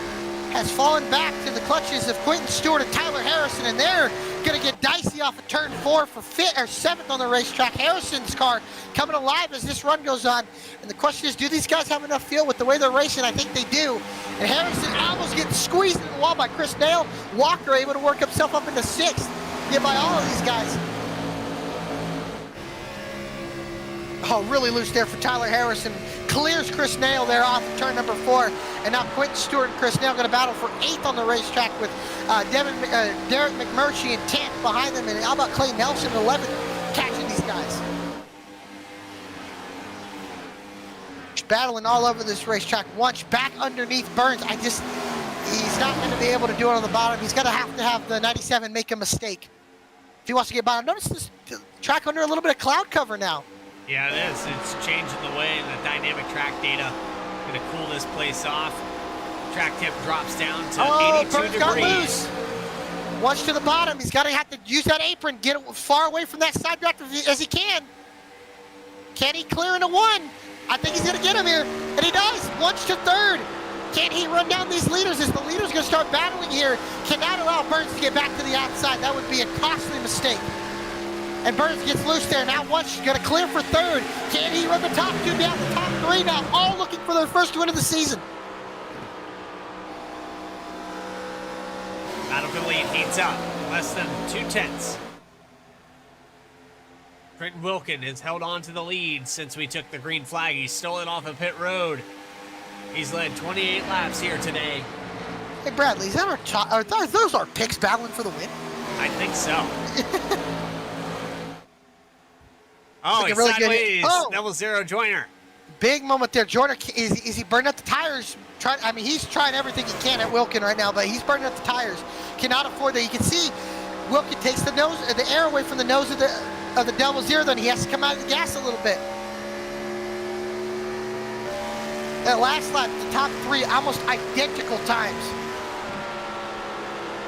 has fallen back to the clutches of Quentin Stewart and Tyler Harrison, and they're going to get dicey off of turn 4 for 7th on the racetrack. Harrison's car coming alive as this run goes on, and the question is, do these guys have enough feel with the way they're racing? I think they do. And Harrison almost getting squeezed in the wall by Chris Nail. Walker able to work himself up into 6th. Get by all of these guys. Oh, really loose there for Tyler Harrison. Clears Chris Nail there off of turn number 4. And now Quentin Stewart and Chris Nail going to battle for 8th on the racetrack with Derek McMurtry in 10th behind them. And how about Clay Nelson in 11th catching these guys? Battling all over this racetrack. Wunsch back underneath Burns. He's not going to be able to do it on the bottom. He's going to have the 97 make a mistake if he wants to get bottom. Notice this track under a little bit of cloud cover now. Yeah, it is. It's changing the way, and the dynamic track data going to cool this place off. Track temp drops down to 82 Burns got degrees. loose. Wunsch to the bottom. He's going to have to use that apron, get it far away from that side draft as he can. Can he clear into 1? I think he's going to get him here, and he does. Wunsch to 3rd. Can he run down these leaders as the leaders going to start battling here? Cannot allow Burns to get back to the outside. That would be a costly mistake. And Burns gets loose there. Now Wunsch going to clear for 3rd. Can he run the top 2 down? The top 3 now, all looking for their first win of the season. Battle for the lead heats up. Less than 2/10. Trenton Wilkin has held on to the lead since we took the green flag. He stole it off of pit road. He's led 28 laps here today. Hey, Bradley, is that are those our picks battling for the win? I think so. Oh, he's really sideways. Oh. Double zero Joyner. Big moment there. Joyner, is he burning up the tires? He's trying everything he can at Wilkin right now, but he's burning up the tires. Cannot afford that. You can see Wilkin takes the air away from the nose of the double zero, then he has to come out of the gas a little bit. That last lap, the top 3, almost identical times.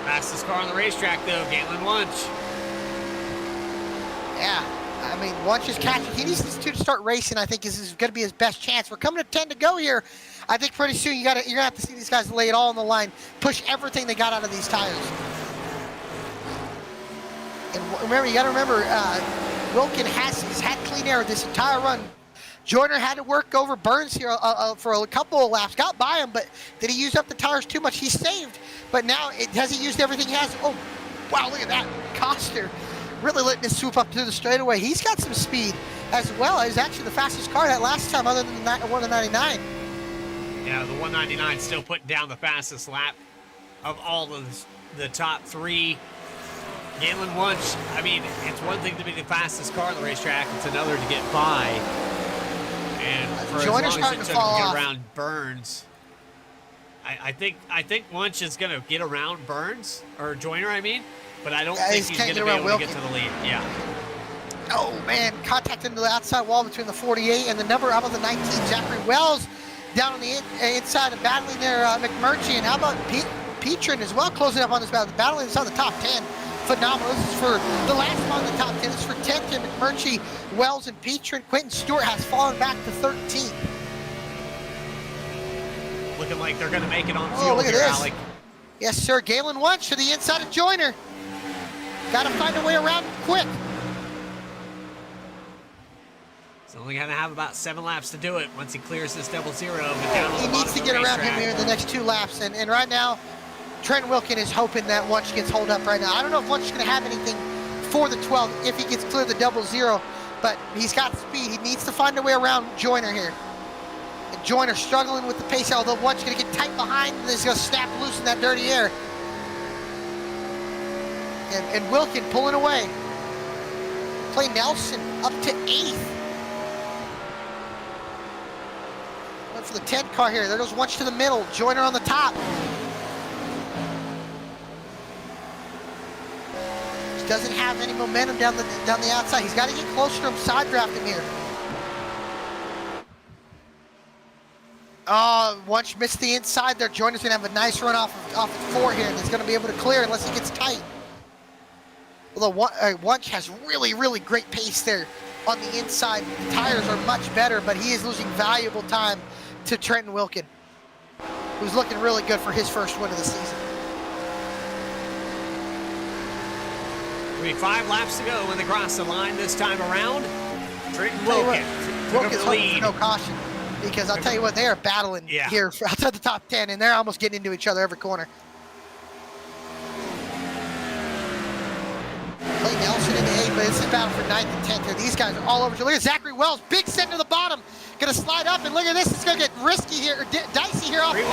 Fastest car on the racetrack, though, Galen Wunsch. Yeah, I mean, Wunsch is catching. He needs to start racing. I think this is going to be his best chance. We're coming to 10 to go here. I think pretty soon you're going to have to see these guys lay it all on the line, push everything they got out of these tires. And remember, you got to remember, Wilkin he's had clean air this entire run. Joyner had to work over Burns here for a couple of laps. Got by him, but did he use up the tires too much? He saved, but now has he used everything he has? Oh, wow, look at that. Coster really letting it swoop up to the straightaway. He's got some speed as well. He's actually the fastest car that last time other than one of the 99. Yeah, the 199 still putting down the fastest lap of all of the top 3. Galen Wunsch, I mean, it's one thing to be the fastest car on the racetrack, it's another to get by. And for Joyner's as long as it took to fall get off. around Burns, I think Wunsch is going to get around Burns, or Joyner, I mean, but I don't think he's going to be able to get to the lead. Yeah. Oh, man, contact into the outside wall between the 48 and the number out of the 19, Zachary Wells, down on the inside of battling there, McMurtry, and how about Petrin as well, closing up on this battle, battling inside the top 10. Phenomenal. This is for the last one in the top 10. This is for 10th, McMurtry, Wells, and Petrin. Quentin Stewart has fallen back to 13th. Looking like they're going to make it on Oh, field look at here, this. Alec. Yes, sir. Galen Wunsch to the inside of Joyner. Got to find a way around quick. He's only going to have about 7 laps to do it once he clears this double zero. He needs to get around him here in the next 2 laps. And right now, Trent Wilkin is hoping that Wunsch gets hold up right now. I don't know if Wunsch is going to have anything for the 12 if he gets clear the double zero, but he's got speed. He needs to find a way around Joyner here. And Joyner struggling with the pace, although one's going to get tight behind, and he's going to snap loose in that dirty air. And Wilkin pulling away. Clay Nelson up to 8th. Went for the 10 car here. There goes Wunsch to the middle. Joyner on the top. Just doesn't have any momentum down the outside. He's got to get closer to him. Side draft him here. Wunsch missed the inside there. Joyner's going to have a nice run off of 4 here, and he's going to be able to clear unless he gets tight. Although Wunsch has really, really great pace there on the inside. The tires are much better, but he is losing valuable time to Trenton Wilkin, who's looking really good for his first win of the season. We 5 laps to go when they cross the line this time around. Trenton Wilkin Wilkin's hoping for no caution, because I'll tell you what, they are battling here outside the top 10, and they're almost getting into each other every corner. Clay Nelson in the 8th, but this is battle for 9th and 10th here. These guys are all over. Look at Zachary Wells, big send to the bottom. Gonna slide up, and look at this. It's gonna get risky here, or dicey here off the 4.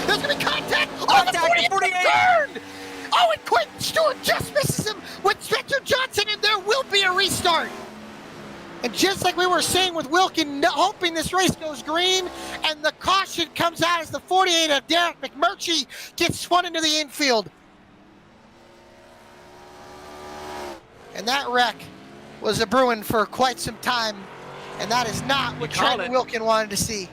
There's gonna be contact on the 48th turn. Oh, and Quentin Stewart just misses him with Spencer Johnson, and there will be a restart. And just like we were saying with Wilkin, hoping this race goes green, and the caution comes out as the 48 of Derek McMurtry gets spun into the infield. And that wreck was a brewing for quite some time, and that is not what Trenton Wilkin wanted to see.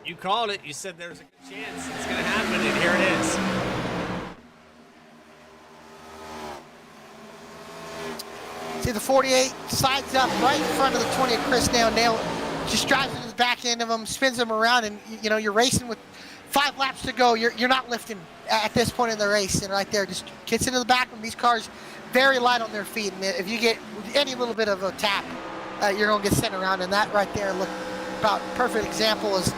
You called it. You said there was a good chance it's going to happen, and here it is. See the 48 slides up right in front of the 20 of Chris Nail just drives into the back end of him, spins him around, and you know you're racing with 5 laps to go. You're not lifting at this point in the race, and right there just gets into the back of them. These cars very light on their feet, and if you get any little bit of a tap, you're gonna get sent around. And that right there, look, about perfect example is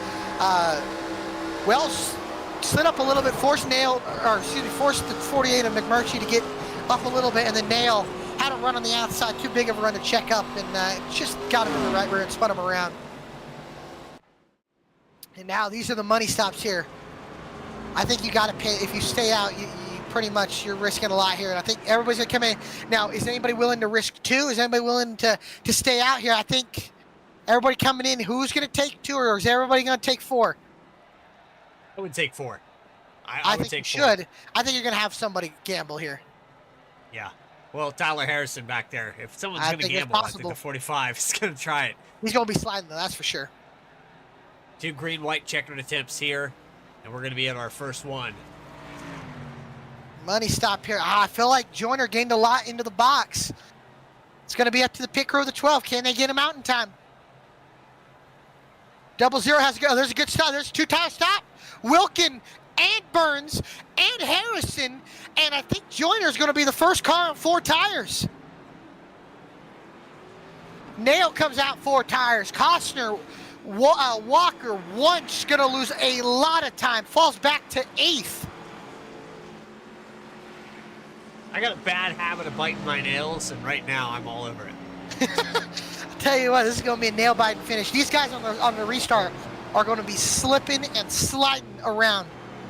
Wells slid up a little bit, forced the 48 of McMurtry to get up a little bit, and then Nail had a run on the outside, too big of a run to check up, and just got him in the right rear and spun him around. And now these are the money stops here. I think you got to pay. If you stay out, you pretty much, you're risking a lot here. And I think everybody's going to come in. Now, is anybody willing to risk 2? Is anybody willing to stay out here? I think everybody coming in, who's going to take 2, or is everybody going to take 4? I would take 4. I would think take you 4. should. I think you're going to have somebody gamble here. Yeah. Well, Tyler Harrison back there. If someone's going to gamble, I think the 45 is going to try it. He's going to be sliding, though, that's for sure. 2 green-white checkered attempts here, and we're going to be at our first one. Money stop here. I feel like Joyner gained a lot into the box. It's going to be up to the pit crew of the 12. Can they get him out in time? 00 has to go. There's a good stop. There's a 2-tire stop. Wilkin and Burns and Harrison, and I think Joyner's going to be the first car on 4 tires. Nail comes out 4 tires. Costner, Walker, Wunsch going to lose a lot of time. Falls back to 8th. I got a bad habit of biting my nails, and right now I'm all over it. I'll tell you what, this is going to be a nail-biting finish. These guys on the restart are going to be slipping and sliding around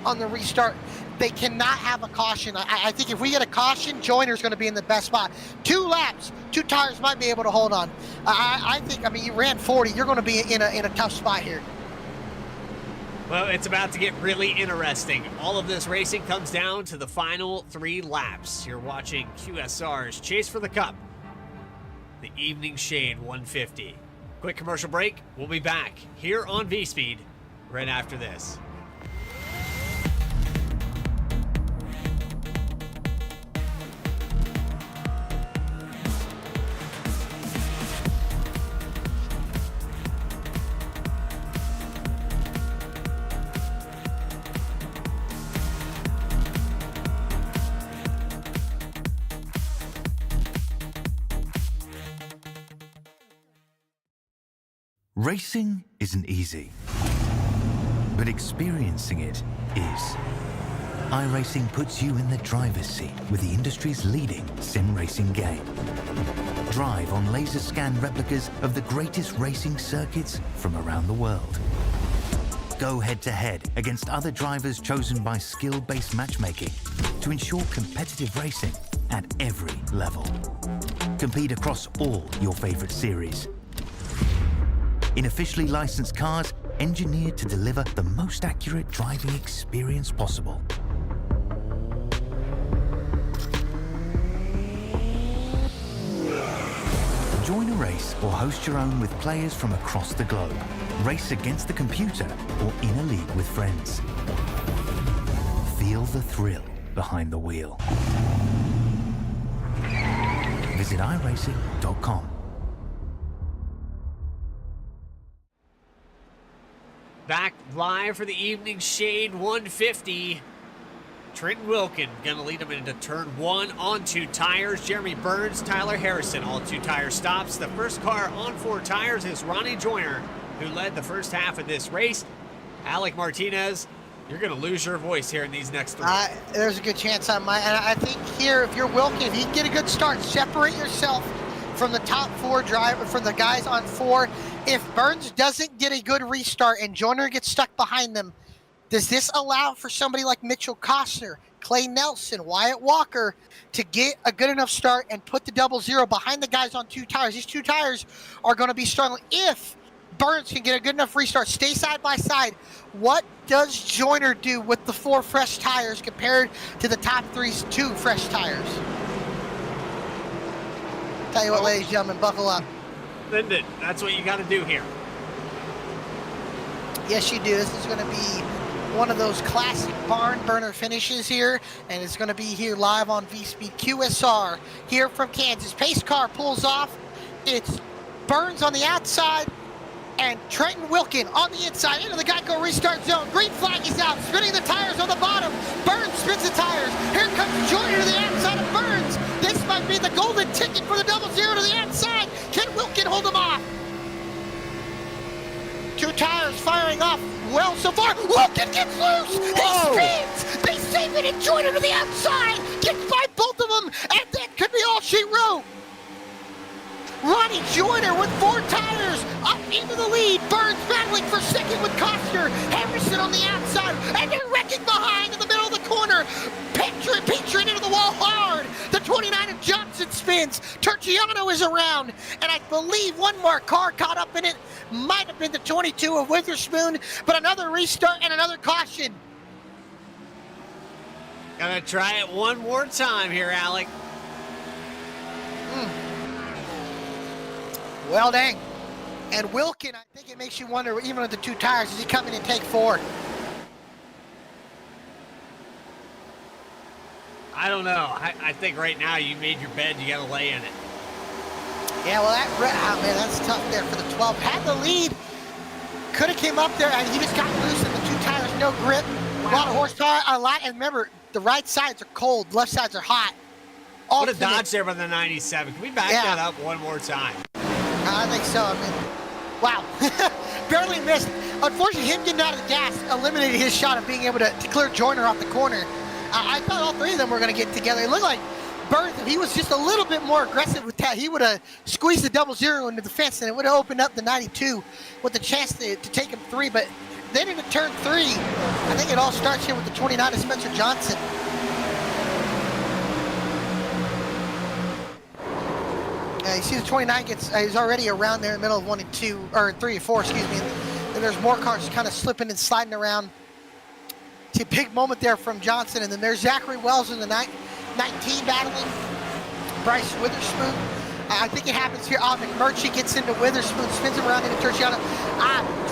on the restart. They cannot have a caution. I think if we get a caution, Joyner's going to be in the best spot. 2 laps, 2 tires might be able to hold on. I think, I mean, you ran 40. You're going to be in a tough spot here. Well, it's about to get really interesting. All of this racing comes down to the final 3 laps. You're watching QSR's Chase for the Cup, the Evening Shade 150. Quick commercial break. We'll be back here on V-Speed right after this. Racing isn't easy, but experiencing it is. iRacing puts you in the driver's seat with the industry's leading sim racing game. Drive on laser scan replicas of the greatest racing circuits from around the world. Go head-to-head against other drivers chosen by skill-based matchmaking to ensure competitive racing at every level. Compete across all your favorite series. In officially licensed cars, engineered to deliver the most accurate driving experience possible. Join a race or host your own with players from across the globe. Race against the computer or in a league with friends. Feel the thrill behind the wheel. Visit iRacing.com. Back live for the evening shade 150. Trenton Wilkin gonna lead him into turn 1 on 2 tires. Jeremy Burns, Tyler Harrison, all 2 tire stops. The first car on 4 tires is Ronnie Joyner, who led the first half of this race. Alec Martinez, you're gonna lose your voice here in these next 3. There's a good chance I might. And I think here, if you're Wilkin, if you can get a good start, separate yourself from the top 4 driver, from the guys on 4. If Burns doesn't get a good restart and Joyner gets stuck behind them, does this allow for somebody like Mitchell Costner, Clay Nelson, Wyatt Walker to get a good enough start and put the 00 behind the guys on 2 tires? These 2 tires are going to be struggling. If Burns can get a good enough restart, stay side by side, what does Joyner do with the 4 fresh tires compared to the top 3's 2 fresh tires? Tell you what, ladies and gentlemen, buckle up. Linden, that's what you got to do here. Yes, you do. This is going to be one of those classic barn burner finishes here, and it's going to be here live on V-Speed QSR here from Kansas. Pace car pulls off. It's Burns on the outside and Trenton Wilkin on the inside into the Geico restart zone. Green flag is out, spinning the tires on the bottom. Burns spins the tires. Here comes Joyner to the outside of Burns. This might be the golden ticket for the 00 to the outside. Can Wilkin hold him off? 2 tires firing off well so far. Wilkin gets loose. He spins. They save it and Joyner to the outside. Gets by both of them, and that could be all she wrote. Ronnie Joyner with 4 tires up into the lead. Burns battling for second with Costner. Harrison on the outside, and they're wrecking behind in the middle of the corner. Petrin into the wall hard. The 29 of Johnson spins. Terciano is around, and I believe one more car caught up in it. Might have been the 22 of Witherspoon, but another restart and another caution. Gonna try it one more time here, Alec. Well, dang. And Wilkin, I think it makes you wonder, even with the 2 tires, is he coming in take 4? I don't know. I think right now you made your bed, you got to lay in it. Yeah, well, man, that's tough there for the 12. Had the lead. Could have came up there, and he just got loose in the 2 tires, no grip. Wow. A lot of horsepower, a lot. And remember, the right sides are cold, left sides are hot. What a dodge there by the 97. Can we back that up one more time? I think so. I mean, wow. Barely missed. Unfortunately, him getting out of the gas eliminated his shot of being able to clear Joyner off the corner. I thought all 3 of them were going to get together. It looked like Burns, if he was just a little bit more aggressive with that, he would have squeezed the 00 into the fence, and it would have opened up the 92 with the chance to take him 3. But then into turn 3, I think it all starts here with the 29 of Spencer Johnson. You see the 29 he's already around there in the middle of 1 and 2, or 3 and 4, excuse me. And there's more cars kind of slipping and sliding around. See a big moment there from Johnson, and then there's Zachary Wells in the 19 battling Bryce Witherspoon. I think it happens here. McMurtry gets into Witherspoon, spins him around into Terciano.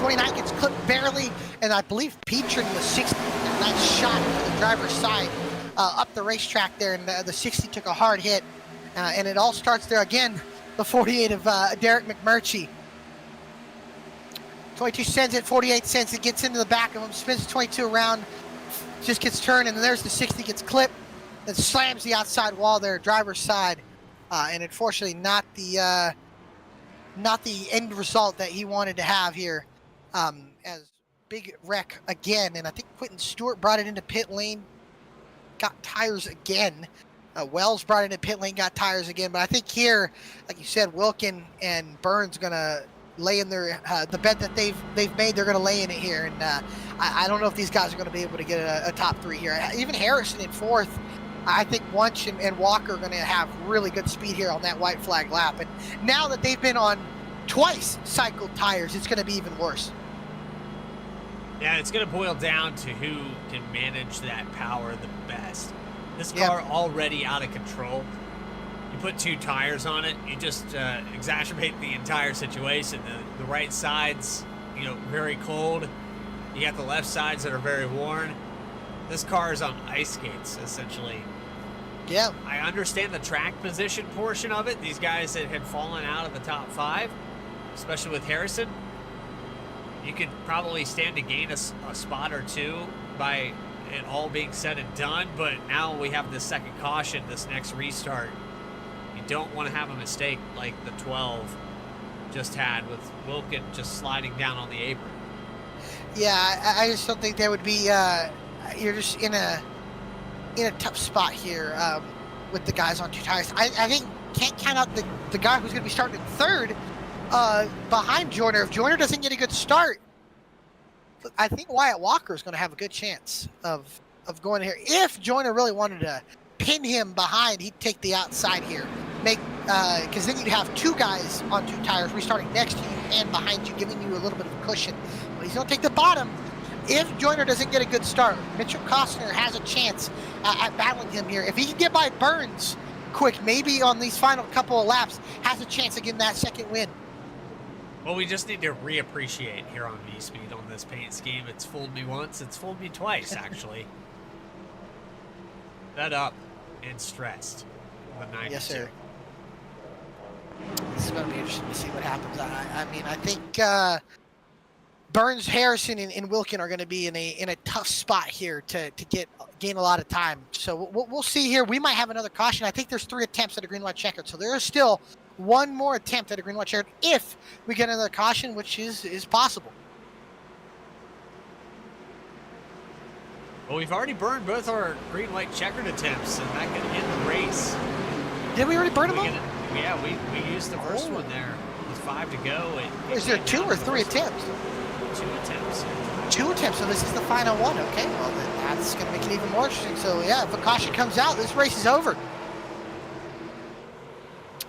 29 gets clipped barely, and I believe Petrin was 60. A nice shot to the driver's side up the racetrack there, and the 60 took a hard hit. And it all starts there again, the 48 of Derek McMurtry. 22 sends it, 48 sends it, gets into the back of him, spins 22 around, just gets turned, and then there's the 60 gets clipped, and slams the outside wall there, driver's side. And unfortunately not the end result that he wanted to have here, as big wreck again. And I think Quentin Stewart brought it into pit lane. got tires again. Wells brought in a pit lane, got tires again. But I think here, like you said, Wilkin and Burns going to lay in their the bed that they've made. They're going to lay in it here. And I don't know if these guys are going to be able to get a top 3 here. Even Harrison in 4th. I think Wunsch and Walker are going to have really good speed here on that white flag lap. And now that they've been on twice cycled tires, it's going to be even worse. Yeah, it's going to boil down to who can manage that power the best. This car already out of control. You put 2 tires on it, you just exacerbate the entire situation. The right side's, very cold. You got the left sides that are very worn. This car is on ice skates, essentially. Yeah. I understand the track position portion of it. These guys that had fallen out of the top 5, especially with Harrison, you could probably stand to gain a spot or 2 by it all being said and done, but now we have this second caution, this next restart. You don't want to have a mistake like the 12 just had with Wilkin just sliding down on the apron. Yeah, I just don't think there would be you're just in a tough spot here with the guys on 2 tires. I think can't count out the guy who's going to be starting in 3rd behind Joyner. If Joyner doesn't get a good start, I think Wyatt Walker is going to have a good chance of going here. If Joyner really wanted to pin him behind, he'd take the outside here. Because then you'd have 2 guys on 2 tires restarting next to you and behind you, giving you a little bit of cushion. But he's going to take the bottom. If Joyner doesn't get a good start, Mitchell Costner has a chance at battling him here. If he can get by Burns quick, maybe on these final couple of laps, has a chance of getting that second win. Well, we just need to reappreciate here on V-Speed on this paint scheme. It's fooled me once. It's fooled me twice, actually. Fed up and stressed. The 92. Yes, sir. This is going to be interesting to see what happens. I mean, I think Burns, Harrison, and Wilkin are going to be in a tough spot here to gain a lot of time. So we'll see here. We might have another caution. I think there's 3 attempts at a green white checkered. So there is still 1 more attempt at a green white checkered if we get another caution, which is possible. Well, we've already burned both our green white checkered attempts, and that could end the race. Did we already burn them all? Yeah, we used the first one there with 5 to go. Is there 2 or 3 attempts? 2 attempts. 2 attempts, so this is the final one. Okay, well, then that's going to make it even more interesting. So, yeah, if a caution comes out, this race is over.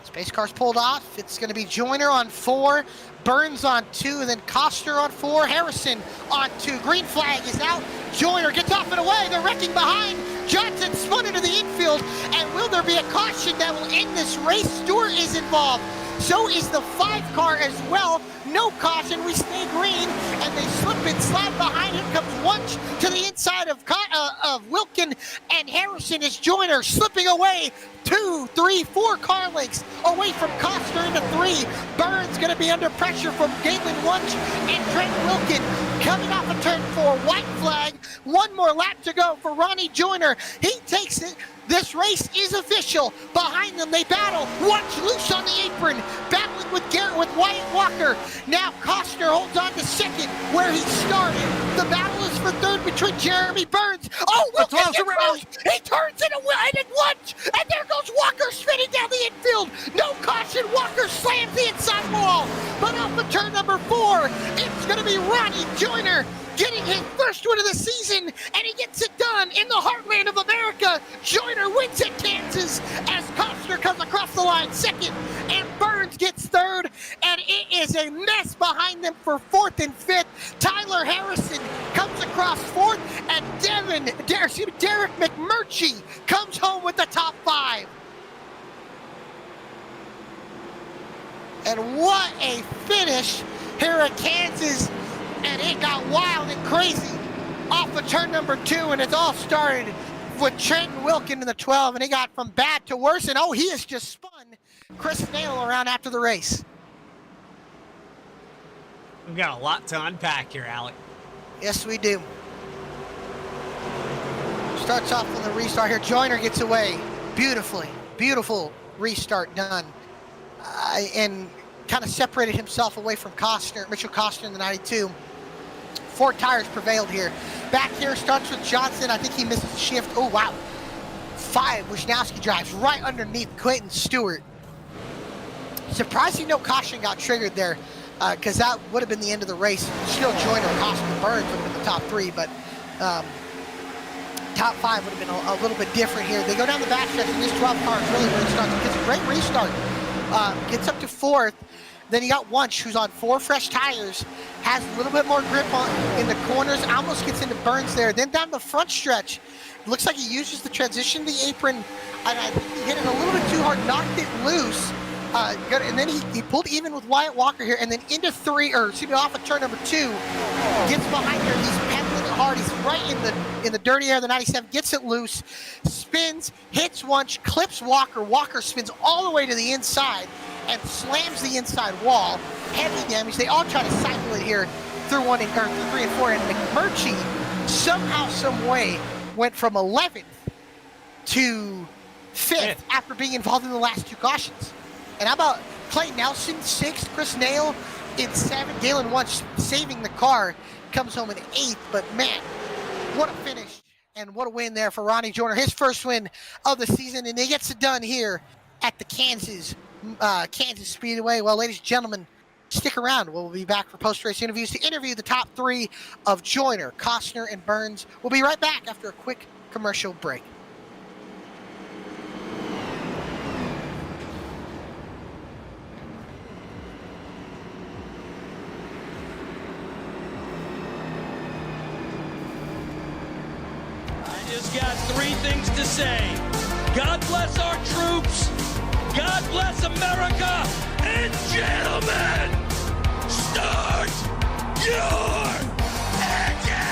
Space car's pulled off. It's going to be Joyner on 4, Burns on 2, and then Costner on 4, Harrison on 2. Green flag is out. Joyner gets off and away. They're wrecking behind. Johnson spun into the infield. And will there be a caution that will end this race? Stewart is involved. So is the 5 car as well. No caution. We stay green, and they slip and slide behind. Here comes Wunsch to the inside of Wilkin, and Harrison is Joyner slipping away. 2, 3, 4 car lengths away from Costner into 3. Burns going to be under pressure from Galen Wunsch and Trent Wilkin coming off of turn 4. White flag. 1 more lap to go for Ronnie Joyner. He takes it. This race is official. Behind them, they battle. Wunsch loose on the apron, battling with Wyatt Walker. Now Costner holds on to 2nd, where he started. The battle is for 3rd between Jeremy Burns. Oh, Wilkin gets around. He turns into Wunsch, and there goes Walker spinning down the infield. No caution. Walker slams the inside wall. But off of turn number 4, it's going to be Ronnie Joyner getting his first win of the season, and he gets it done in the heartland of America. Joyner wins at Kansas as Costner comes across the line 2nd, and Burns gets 3rd, and it is a mess behind them for 4th and 5th. Tyler Harrison comes across 4th, and Derek McMurtry comes home with the top 5. And what a finish here at Kansas. And it got wild and crazy off of turn number 2, and it all started with Trenton Wilkin in the 12, and he got from bad to worse, and oh, he has just spun Chris Nail around after the race. We've got a lot to unpack here, Alec. Yes, we do. Starts off on the restart here. Joyner gets away beautifully. Beautiful restart done. And kind of separated himself away from Mitchell Costner in the 92. 4 tires prevailed here. Back here starts with Johnson. I think he misses the shift. Oh, wow. 5, Wisnowski drives right underneath Clayton Stewart. Surprising no caution got triggered there, because that would have been the end of the race. Still Joyner, Costner, Burns would have been the top 3, but top 5 would have been a little bit different here. They go down the backstretch, and this 12 car is really where it starts. It gets a great restart. Gets up to 4th. Then you got Wunsch, who's on 4 fresh tires, has a little bit more grip in the corners, almost gets into Burns there. Then down the front stretch, looks like he uses the transition to the apron, and I think he hit it a little bit too hard, knocked it loose. And then he pulled even with Wyatt Walker here, and then into off of turn number 2, gets behind there. He's pedaling it hard. He's right in the dirty air of the 97, gets it loose, spins, hits Wunsch, clips Walker. Walker spins all the way to the inside and slams the inside wall. Heavy damage. They all try to cycle it here through 3 and 4, and McMurtry somehow, some way went from 11th to 5th after being involved in the last 2 cautions. And how about Clay Nelson, 6th, Chris Nail in 7th, Galen Wunsch saving the car, comes home in 8th. But man, what a finish and what a win there for Ronnie Joyner. His first win of the season, and he gets it done here at the Kansas Speedway. Well, ladies and gentlemen, stick around. We'll be back for post-race interviews to interview the top 3 of Joyner, Costner, and Burns. We'll be right back after a quick commercial break. Just got 3 things to say. God bless our troops. God bless America. And gentlemen, start your engine!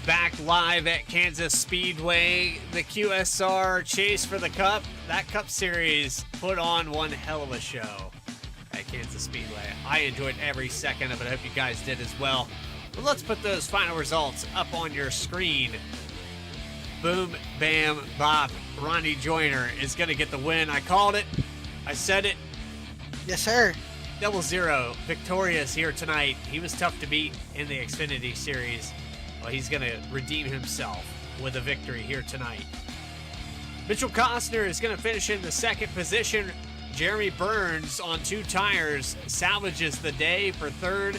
Back live at Kansas Speedway, the QSR Chase for the Cup. That Cup Series put on one hell of a show at Kansas Speedway. I enjoyed every second of it. I hope you guys did as well. But let's put those final results up on your screen. Boom, bam, bop. Ronnie Joyner is going to get the win. I called it. I said it. Yes, sir. 0-0, victorious here tonight. He was tough to beat in the Xfinity Series. Well, he's going to redeem himself with a victory here tonight. Mitchell Costner is going to finish in the 2nd position. Jeremy Burns on 2 tires salvages the day for 3rd.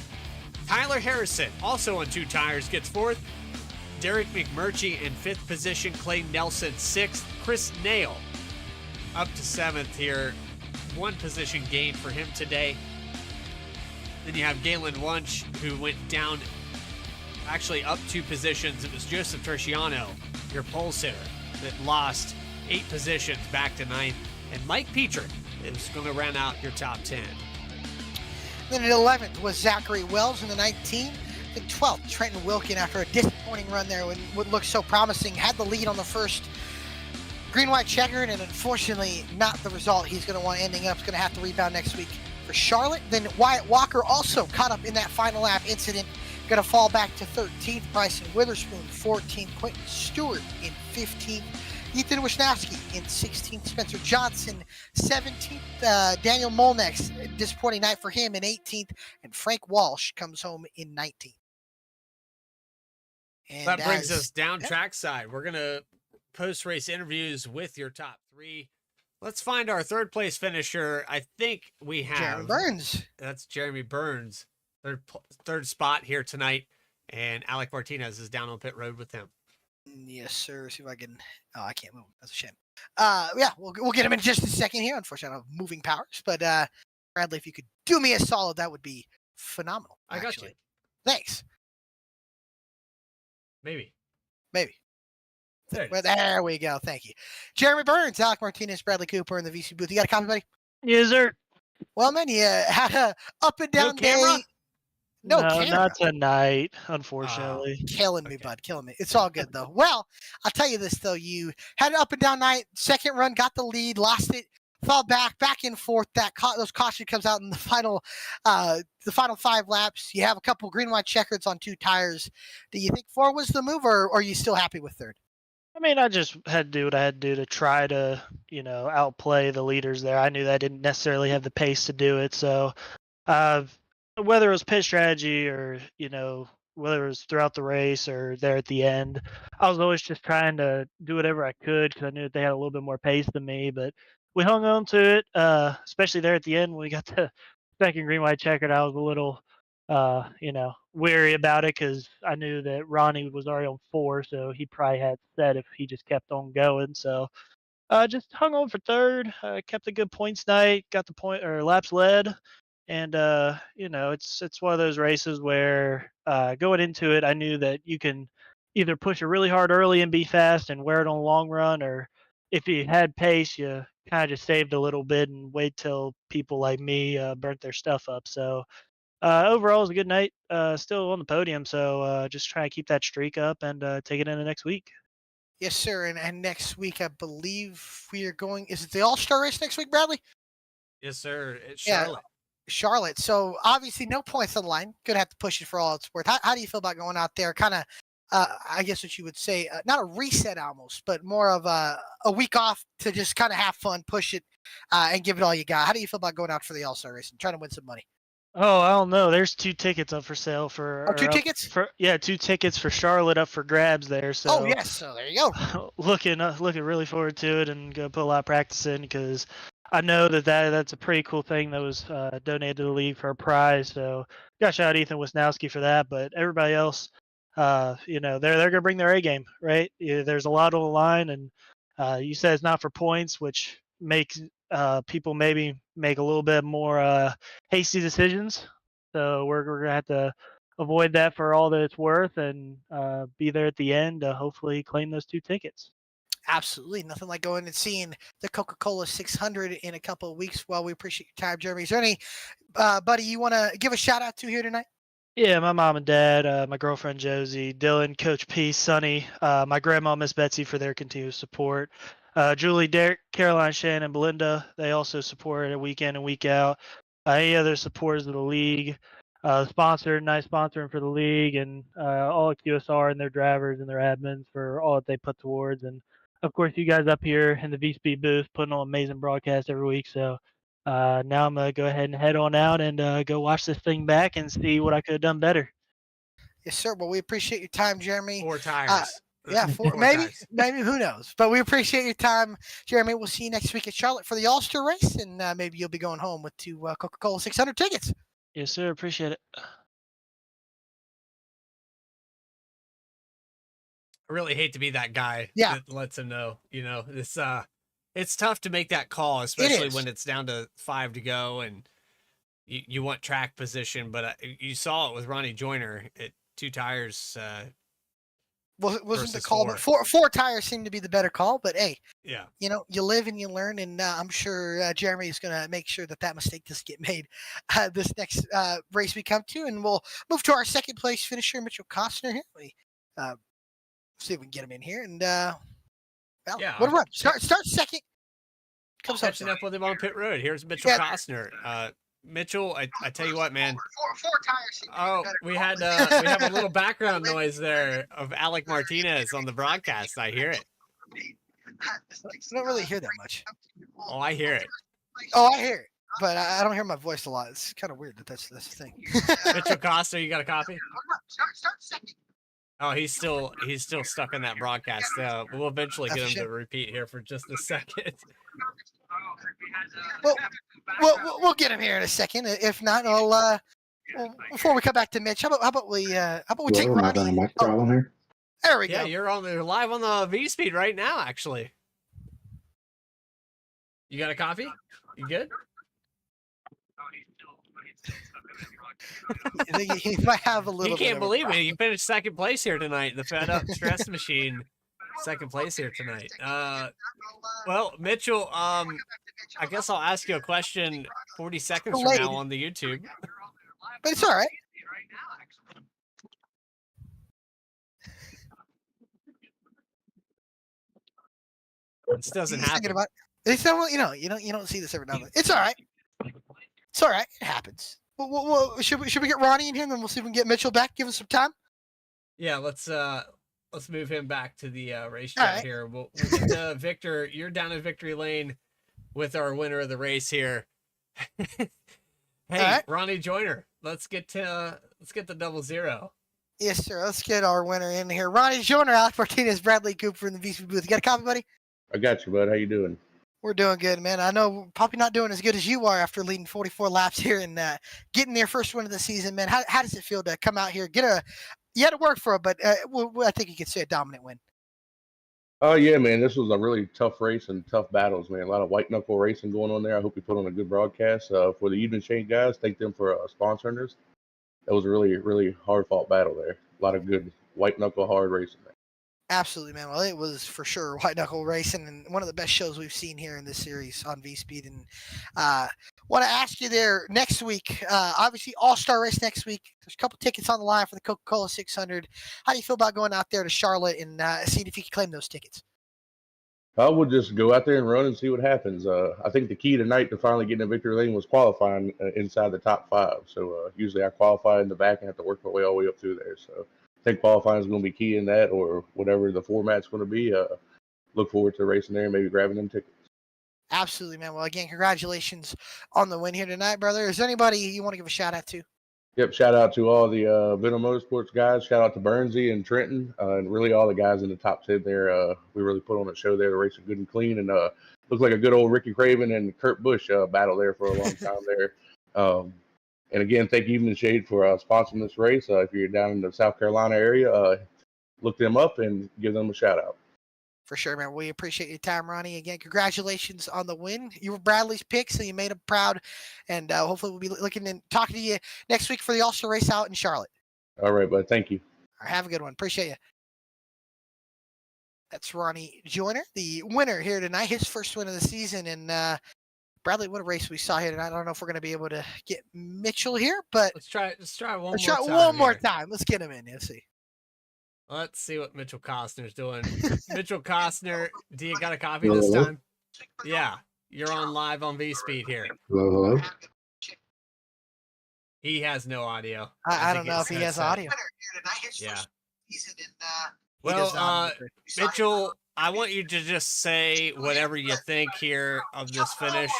Tyler Harrison, also on 2 tires, gets 4th. Derek McMurtry in 5th position. Clay Nelson 6th. Chris Nail up to 7th here. 1 position gain for him today. Then you have Galen Wunsch, who went down, actually up 2 positions. It was Joseph Terciano, your pole sitter, that lost 8 positions back to 9th. And Mike Petrick is going to round out your top 10. Then at 11th was Zachary Wells in the 19. Then 12th, Trenton Wilkin, after a disappointing run there when what looked so promising, had the lead on the first green-white checkered, and unfortunately not the result he's going to want ending up. He's going to have to rebound next week for Charlotte. Then Wyatt Walker also caught up in that final lap incident, going to fall back to 13th. Bryson Witherspoon 14th. Quentin Stewart in 15th. Ethan Wisniewski in 16th. Spencer Johnson, 17th. Daniel Molnex, disappointing night for him in 18th. And Frank Walsh comes home in 19th. And that brings us down trackside. We're going to post-race interviews with your top three. Let's find our third place finisher. I think we have Jeremy Burns. That's Jeremy Burns, third spot here tonight. And Alec Martinez is down on pit road with him. Yes, sir. See if I can. Oh, I can't move. That's a shame. Yeah, we'll get him in just a second here. Unfortunately, I don't have moving powers. But Bradley, if you could do me a solid, that would be phenomenal. I got you. Thanks. Maybe. There we go. Thank you. Jeremy Burns, Alec Martinez, Bradley Cooper in the VC booth. You got a copy, buddy? Yes, sir. Well, man, you had a up and down camera? day. No camera. Not tonight, unfortunately. Killing me, bud. Killing me. It's all good, though. Well, I'll tell you this, though. You had an up and down night. Second run, got the lead, lost it, fell back and forth. Those caution comes out in the final 5 laps. You have a couple green white checkers on 2 tires. Do you think 4 was the move, or are you still happy with 3rd? I mean, I just had to do what I had to do to try to, outplay the leaders there. I knew that I didn't necessarily have the pace to do it. So, whether it was pit strategy or, whether it was throughout the race or there at the end, I was always just trying to do whatever I could because I knew that they had a little bit more pace than me. But we hung on to it, especially there at the end when we got the second green white checkered. I was a little, weary about it because I knew that Ronnie was already on 4, so he probably had set if he just kept on going. So just hung on for 3rd, kept a good points night, got the point or laps led. And it's one of those races where going into it, I knew that you can either push it really hard early and be fast and wear it on the long run, or if you had pace, you kind of just saved a little bit and wait till people like me burnt their stuff up. So overall, it was a good night. Still on the podium, so just trying to keep that streak up and take it into next week. Yes, sir. And next week, I believe we are going. Is it the All-Star race next week, Bradley? Yes, sir. It's Charlotte. Yeah. Charlotte. So obviously no points on the line. Gonna have to push it for all it's worth. How do you feel about going out there? Kind of, I guess what you would say, not a reset almost, but more of a week off to just kind of have fun, push it, and give it all you got. How do you feel about going out for the All-Star race and trying to win some money? Oh, I don't know. There's 2 tickets up for sale for. 2 tickets? 2 tickets for Charlotte up for grabs there. So. Oh yes, so there you go. looking really forward to it and gonna put a lot of practice in because I know that's a pretty cool thing that was donated to the league for a prize. So got shout out Ethan Wisniewski for that, but everybody else, they're gonna bring their A game, right? There's a lot on the line, and you said it's not for points, which makes people maybe make a little bit more hasty decisions. So we're gonna have to avoid that for all that it's worth and be there at the end to hopefully claim those 2 tickets. Absolutely. Nothing like going and seeing the Coca-Cola 600 in a couple of weeks. Well, we appreciate your time, Jeremy. Is there any, buddy, you want to give a shout out to here tonight? Yeah, my mom and dad, my girlfriend Josie, Dylan, Coach P, Sonny, my grandma, Miss Betsy for their continued support. Julie, Derek, Caroline, Shannon, Belinda, they also support it week in and week out. Any other supporters of the league, nice sponsoring for the league, and all of QSR and their drivers and their admins for all that they put towards. And of course, you guys up here in the VSP booth putting on amazing broadcasts every week. So now I'm going to go ahead and head on out and go watch this thing back and see what I could have done better. Yes, sir. Well, we appreciate your time, Jeremy. 4 tires. Yeah, maybe, who knows? But we appreciate your time, Jeremy. We'll see you next week at Charlotte for the All-Star race, and maybe you'll be going home with 2 Coca-Cola 600 tickets. Yes, sir. Appreciate it. I really hate to be that guy that lets him know. It's tough to make that call, especially when it's down to 5 to go and you want track position. But you saw it with Ronnie Joyner at 2 tires. Wasn't the call, but four tires seemed to be the better call. But hey, yeah, you live and you learn, and I'm sure Jeremy is going to make sure that mistake doesn't get made this next race we come to, and we'll move to our second place finisher, Mitchell Costner. Here, we see if we can get him in here, and what a run! Start second. Catching up with him on pit road. Here's Mitchell Costner. Mitchell, I tell you what, man. Four tires. Oh, we have a little background noise there of Alec Martinez on the broadcast. I hear it. I don't really hear that much. Oh, I hear it. Oh, I hear it, but I don't hear my voice a lot. It's kind of weird that that's the thing. Mitchell Costa, you got a copy? Oh, he's still stuck in that broadcast. We'll eventually get him to repeat here for just a second. We'll get him here in a second. If not, well, before we come back to Mitch, how about we take Ronnie? On a mic problem here. There we Yeah, go. you're live on the V Speed right now, actually. You got a copy? You good? He might have a little. You can't bit believe it. You finished second place here tonight. The Fed Up Stress Machine, second place here tonight. Well, Mitchell, I guess I'll ask you a question 40 seconds from now on the YouTube. But it's all right. This doesn't happen. It's not, you don't see this every now and then. It's all right. It's all right. It happens. Well, should we get Ronnie in here, and then we'll see if we can get Mitchell back? Give us some time. Yeah, let's move him back to the racetrack here. We'll get Victor. You're down in victory lane with our winner of the race here. Hey, Ronnie Joyner. Let's get the 00. Yes, sir. Let's get our winner in here. Ronnie Joyner, Alex Martinez, Bradley Cooper in the VC booth. You got a copy, buddy? I got you, bud. How you doing? We're doing good, man. I know we're probably not doing as good as you are after leading 44 laps here and getting their first win of the season, man. How does it feel to come out here, you had to work for it, but I think you could say a dominant win. Oh, yeah, man. This was a really tough race and tough battles, man. A lot of white-knuckle racing going on there. I hope you put on a good broadcast. For the Evening Shane guys, thank them for sponsoring us. That was a really, really hard-fought battle there. A lot of good white-knuckle hard racing there. Absolutely, man. Well, it was for sure white knuckle racing and one of the best shows we've seen here in this series on V Speed. And want to ask you there next week, obviously All-Star race next week. There's a couple tickets on the line for the Coca-Cola 600. How do you feel about going out there to Charlotte and seeing if you can claim those tickets? I would just go out there and run and see what happens. I think the key tonight to finally getting a victory lane was qualifying inside the top 5. So usually I qualify in the back and have to work my way all the way up through there. So I think qualifying is going to be key in that, or whatever the format's going to be. Look forward to racing there and maybe grabbing them tickets. Absolutely, man. Well, again, congratulations on the win here tonight, brother. Is there anybody you want to give a shout out to? Yep, shout out to all the Venom Motorsports guys. Shout out to Bernsey and Trenton, and really all the guys in the top 10 there. We really put on a show there. The race was good and clean, and looked like a good old Ricky Craven and Kurt Busch battle there for a long time there. And again, thank you, Evening Shade, for sponsoring this race. If you're down in the South Carolina area, look them up and give them a shout out. For sure, man. We appreciate your time, Ronnie. Again, congratulations on the win. You were Bradley's pick, so you made him proud. And hopefully we'll be looking and talking to you next week for the All-Star race out in Charlotte. All right, bud. Thank you. All right, have a good one. Appreciate you. That's Ronnie Joyner, the winner here tonight, his first win of the season. And Bradley, what a race we saw here tonight. I don't know if we're going to be able to get Mitchell here, but let's try one more time. Let's get him in. Let's see. Let's see what Mitchell Costner's doing. Mitchell Costner, do you got a copy this time? Yeah, you're on live on V Speed here. Hello. He has no audio. I don't know if he has audio. Yeah. Well, Mitchell, I want you to just say whatever you think here of this finish,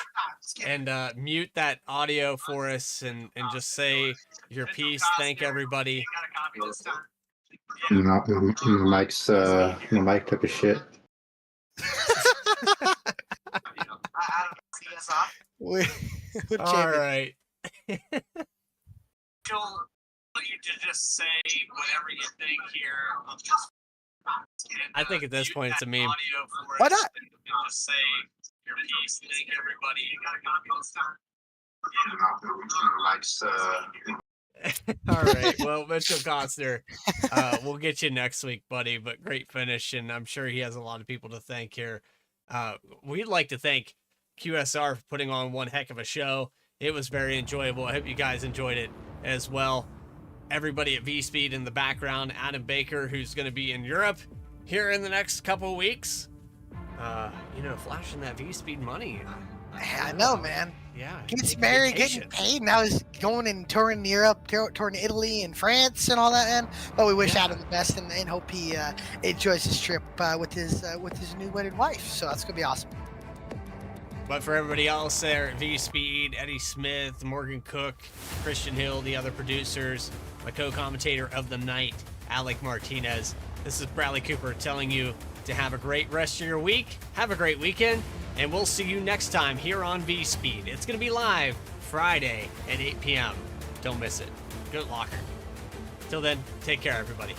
and mute that audio for us, and just say your piece. Thank everybody. My mic took a shit. All right. You to just say whatever you think here. I think at this point it's a meme. Why not? Just say your piece. Thank everybody. All right. Well, Mitchell Costner, we'll get you next week, buddy. But great finish, and I'm sure he has a lot of people to thank here. We'd like to thank QSR for putting on one heck of a show. It was very enjoyable. I hope you guys enjoyed it as well. Everybody at V Speed in the background, Adam Baker, who's going to be in Europe here in the next couple of weeks. Flashing that V Speed money. I know, man. Yeah. Gets take married, vacation. getting paid. Now he's going and touring Europe, touring Italy and France and all that, man. But we wish Yeah. Adam the best and hope he enjoys his trip with his new wedded wife. So that's gonna be awesome. But for everybody else there at V-Speed, Eddie Smith, Morgan Cook, Christian Hill, the other producers, my co-commentator of the night, Alec Martinez, this is Bradley Cooper telling you to have a great rest of your week, have a great weekend, and we'll see you next time here on V-Speed. It's going to be live Friday at 8 p.m. Don't miss it. Good locker. Till then, take care, everybody.